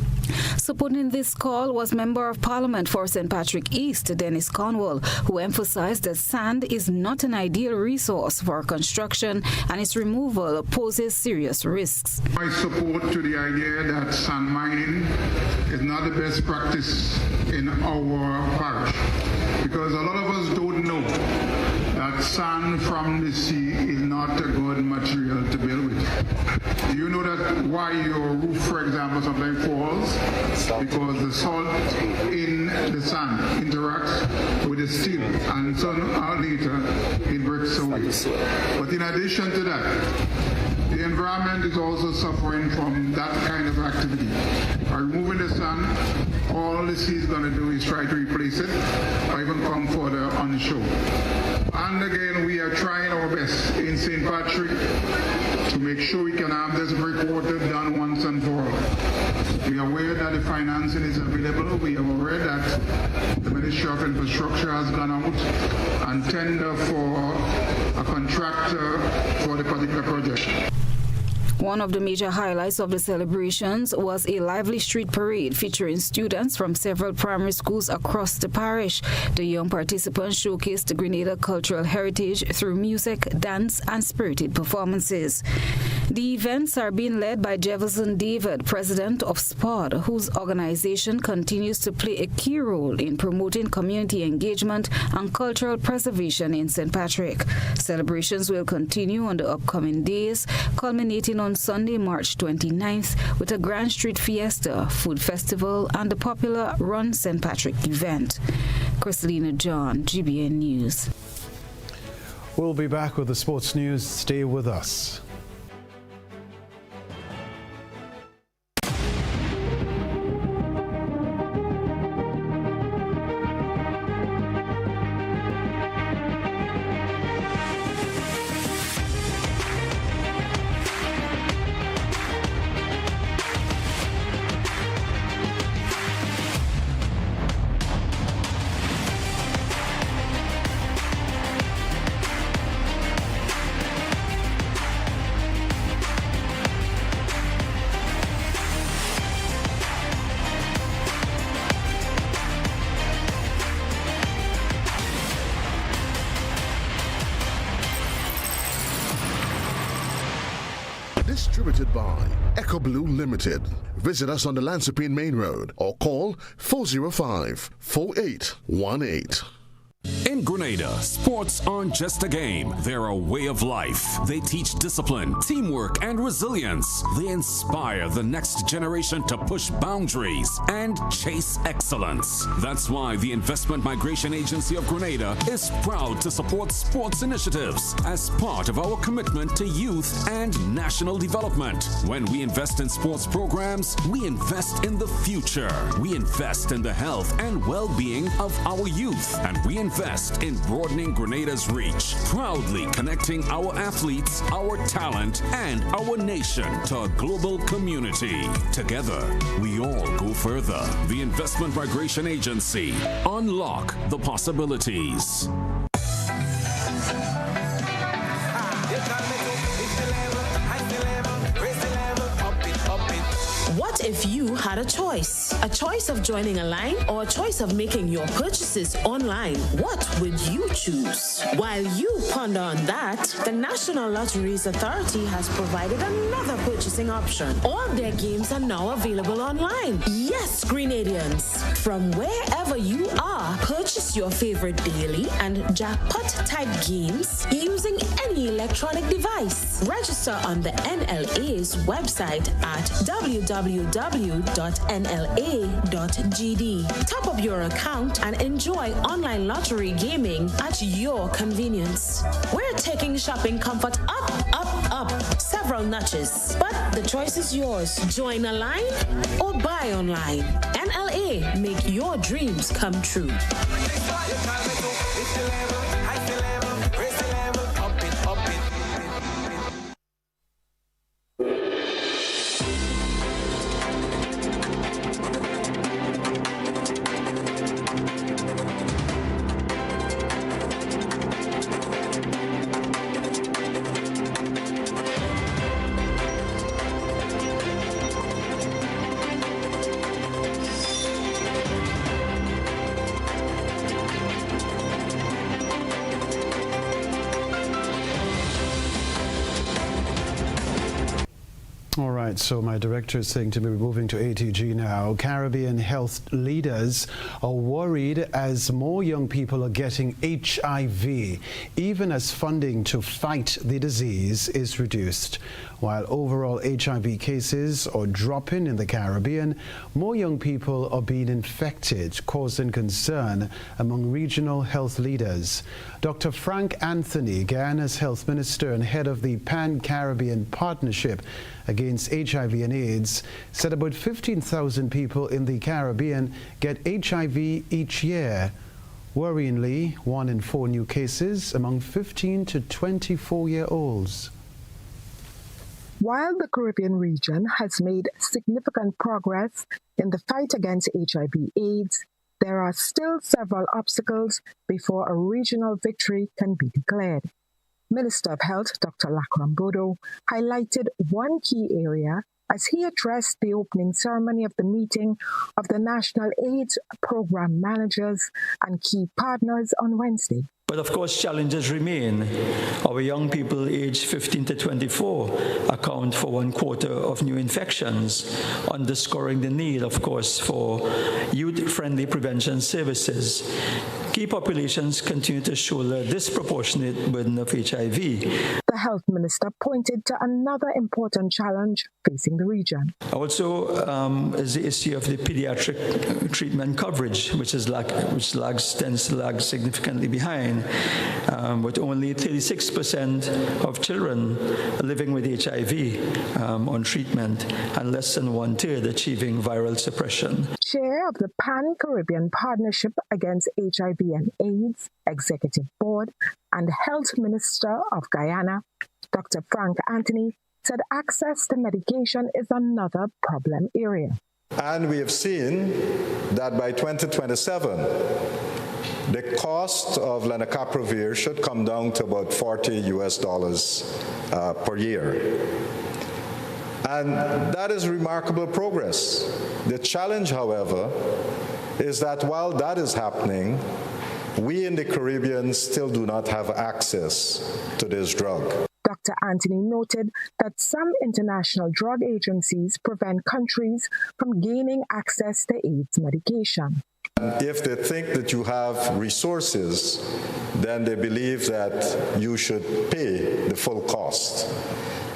Supporting this call was Member of Parliament for St. Patrick East, Dennis Cornwall, who emphasized that sand is not an ideal resource for construction and its removal poses serious risks. My support to the idea that sand mining is not the best practice in our parish, because a lot of us don't know that sand from the sea is not a good material to build with. Do you know that why your roof, for example, sometimes falls? Because the salt in the sand interacts with the steel, and sooner or later it breaks away. But in addition to that, the environment is also suffering from that kind of activity. By removing the sand, all the sea is going to do is try to replace it or even come further on the shore. And again, we are trying our best in St. Patrick to make sure we can have this breakwater done once and for all. We are aware that the financing is available. We are aware that the Ministry of Infrastructure has gone out and tender for a contractor for the particular project. One of the major highlights of the celebrations was a lively street parade featuring students from several primary schools across the parish. The young participants showcased Grenada cultural heritage through music, dance, and spirited performances. The events are being led by Jefferson David, president of SPOD, whose organization continues to play a key role in promoting community engagement and cultural preservation in St. Patrick. Celebrations will continue on the upcoming days, culminating on Sunday, March 29th, with a Grand Street Fiesta, food festival, and the popular Run St. Patrick event. Christina John, GBN News. We'll be back with the sports news. Stay with us. Echo Blue Limited. Visit us on the Lansopine Main Road or call 405-4818. In Grenada, sports aren't just a game, they're a way of life. They teach discipline, teamwork, and resilience. They inspire the next generation to push boundaries and chase excellence. That's why the Investment Migration Agency of Grenada is proud to support sports initiatives as part of our commitment to youth and national development. When we invest in sports programs, we invest in the future. We invest in the health and well-being of our youth, and we invest in broadening Grenada's reach, proudly connecting our athletes, our talent, and our nation to a global community. Together, we all go further. The Investment Migration Agency. Unlock the possibilities. What if you had a choice? A choice of joining a line or a choice of making your purchases online? What would you choose? While you ponder on that, the National Lotteries Authority has provided another purchasing option. All their games are now available online. Yes, Grenadians, from wherever you are, purchase your favorite daily and jackpot-type games using any electronic device. Register on the NLA's website at www.nla.gd. Top up your account and enjoy online lottery gaming at your convenience. We're taking shopping comfort up, several notches. But the choice is yours. Join a line or buy online. NLA, make your dreams come true. All right, so my director is saying to me, we're moving to ATG now. Caribbean health leaders are worried as more young people are getting HIV, even as funding to fight the disease is reduced. While overall HIV cases are dropping in the Caribbean, more young people are being infected, causing concern among regional health leaders. Dr. Frank Anthony, Guyana's health minister and head of the Pan-Caribbean Partnership Against HIV and AIDS, said about 15,000 people in the Caribbean get HIV each year. Worryingly, 1 in 4 new cases among 15 to 24-year-olds. While the Caribbean region has made significant progress in the fight against HIV/AIDS, there are still several obstacles before a regional victory can be declared. Minister of Health Dr. Lakram Bodo highlighted one key area as he addressed the opening ceremony of the meeting of the National AIDS Program Managers and key partners on Wednesday. But of course, challenges remain. Our young people aged 15 to 24 account for 1/4 of new infections, underscoring the need, of course, for youth-friendly prevention services. Key populations continue to shoulder a disproportionate burden of HIV. The health minister pointed to another important challenge facing the region. Also, is the issue of the pediatric treatment coverage, which tends to lag significantly behind. With only 36% of children living with HIV on treatment and less than 1/3 achieving viral suppression. Chair of the Pan-Caribbean Partnership Against HIV and AIDS Executive Board and Health Minister of Guyana, Dr. Frank Anthony, said access to medication is another problem area. And we have seen that by 2027, the cost of lenacapavir should come down to about $40 per year. And that is remarkable progress. The challenge, however, is that while that is happening, we in the Caribbean still do not have access to this drug. Dr. Anthony noted that some international drug agencies prevent countries from gaining access to AIDS medication. If they think that you have resources, then they believe that you should pay the full cost.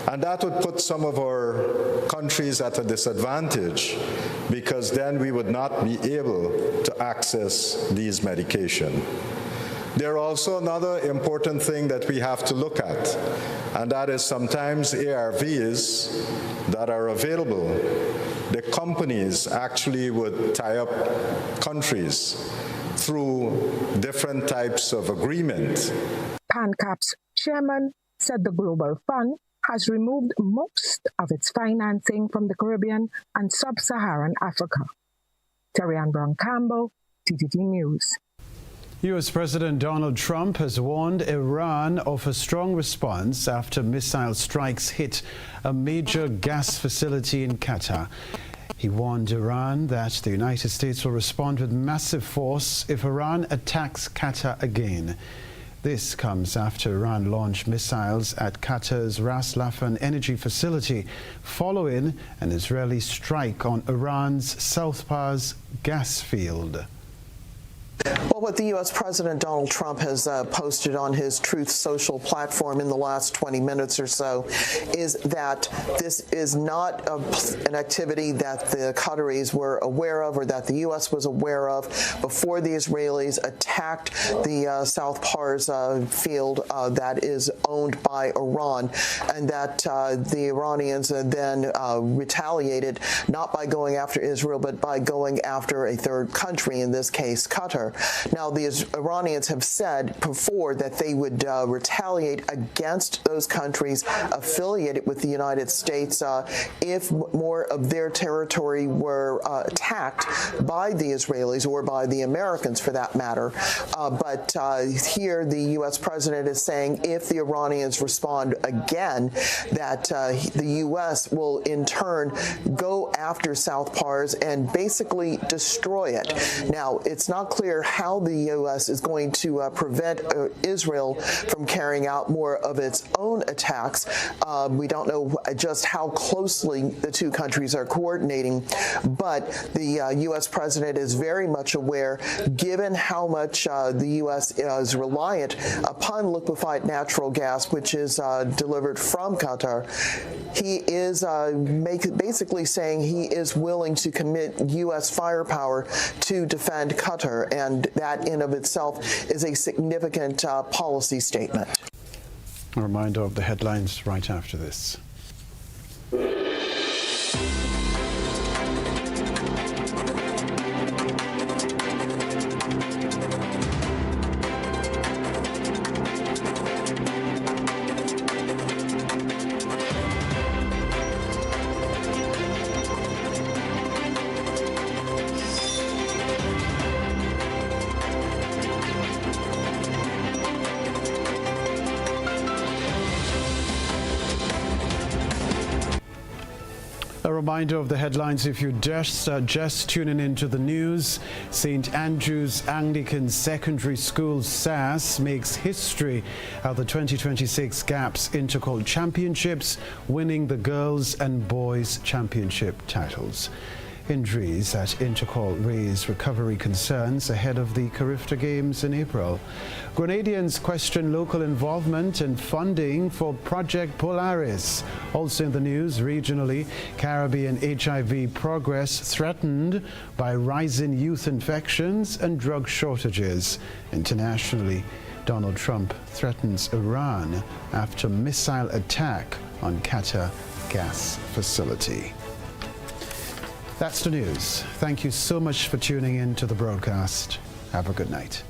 And that would put some of our countries at a disadvantage because then we would not be able to access these medications. There are also another important thing that we have to look at, and that is sometimes ARVs that are available, the companies actually would tie up countries through different types of agreement. PANCAP's chairman said the Global Fund has removed most of its financing from the Caribbean and Sub-Saharan Africa. Terry-Ann Brown-Campbell, TTT News. U.S. President Donald Trump has warned Iran of a strong response after missile strikes hit a major gas facility in Qatar. He warned Iran that the United States will respond with massive force if Iran attacks Qatar again. This comes after Iran launched missiles at Qatar's Ras Laffan energy facility following an Israeli strike on Iran's South Pars gas field. Well, what the U.S. President Donald Trump has posted on his Truth Social platform in the last 20 minutes or so is that this is not an activity that the Qataris were aware of or that the U.S. was aware of before the Israelis attacked the South Pars field that is owned by Iran, and that the Iranians then retaliated not by going after Israel but by going after a third country, in this case Qatar. Now, the Iranians have said before that they would retaliate against those countries affiliated with the United States if more of their territory were attacked by the Israelis or by the Americans, for that matter. But here the U.S. president is saying if the Iranians respond again, that the U.S. will in turn go after South Pars and basically destroy it. Now, it's not clear how the U.S. is going to prevent Israel from carrying out more of its own attacks. We don't know just how closely the two countries are coordinating, but the U.S. president is very much aware, given how much the U.S. is reliant upon liquefied natural gas, which is delivered from Qatar. He is basically saying he is willing to commit U.S. firepower to defend Qatar, and that in of itself is a significant policy statement. A reminder of the headlines right after this. A reminder of the headlines if you just tuning into the news. St. Andrew's Anglican Secondary School SAS makes history at the 2026 GAPS Intercol Championships, winning the girls and boys championship titles. Injuries at Intercol raise recovery concerns ahead of the Carifta Games in April. Grenadians question local involvement and funding for Project Polaris. Also in the news, regionally, Caribbean HIV progress threatened by rising youth infections and drug shortages. Internationally, Donald Trump threatens Iran after missile attack on Qatar gas facility. That's the news. Thank you so much for tuning in to the broadcast. Have a good night.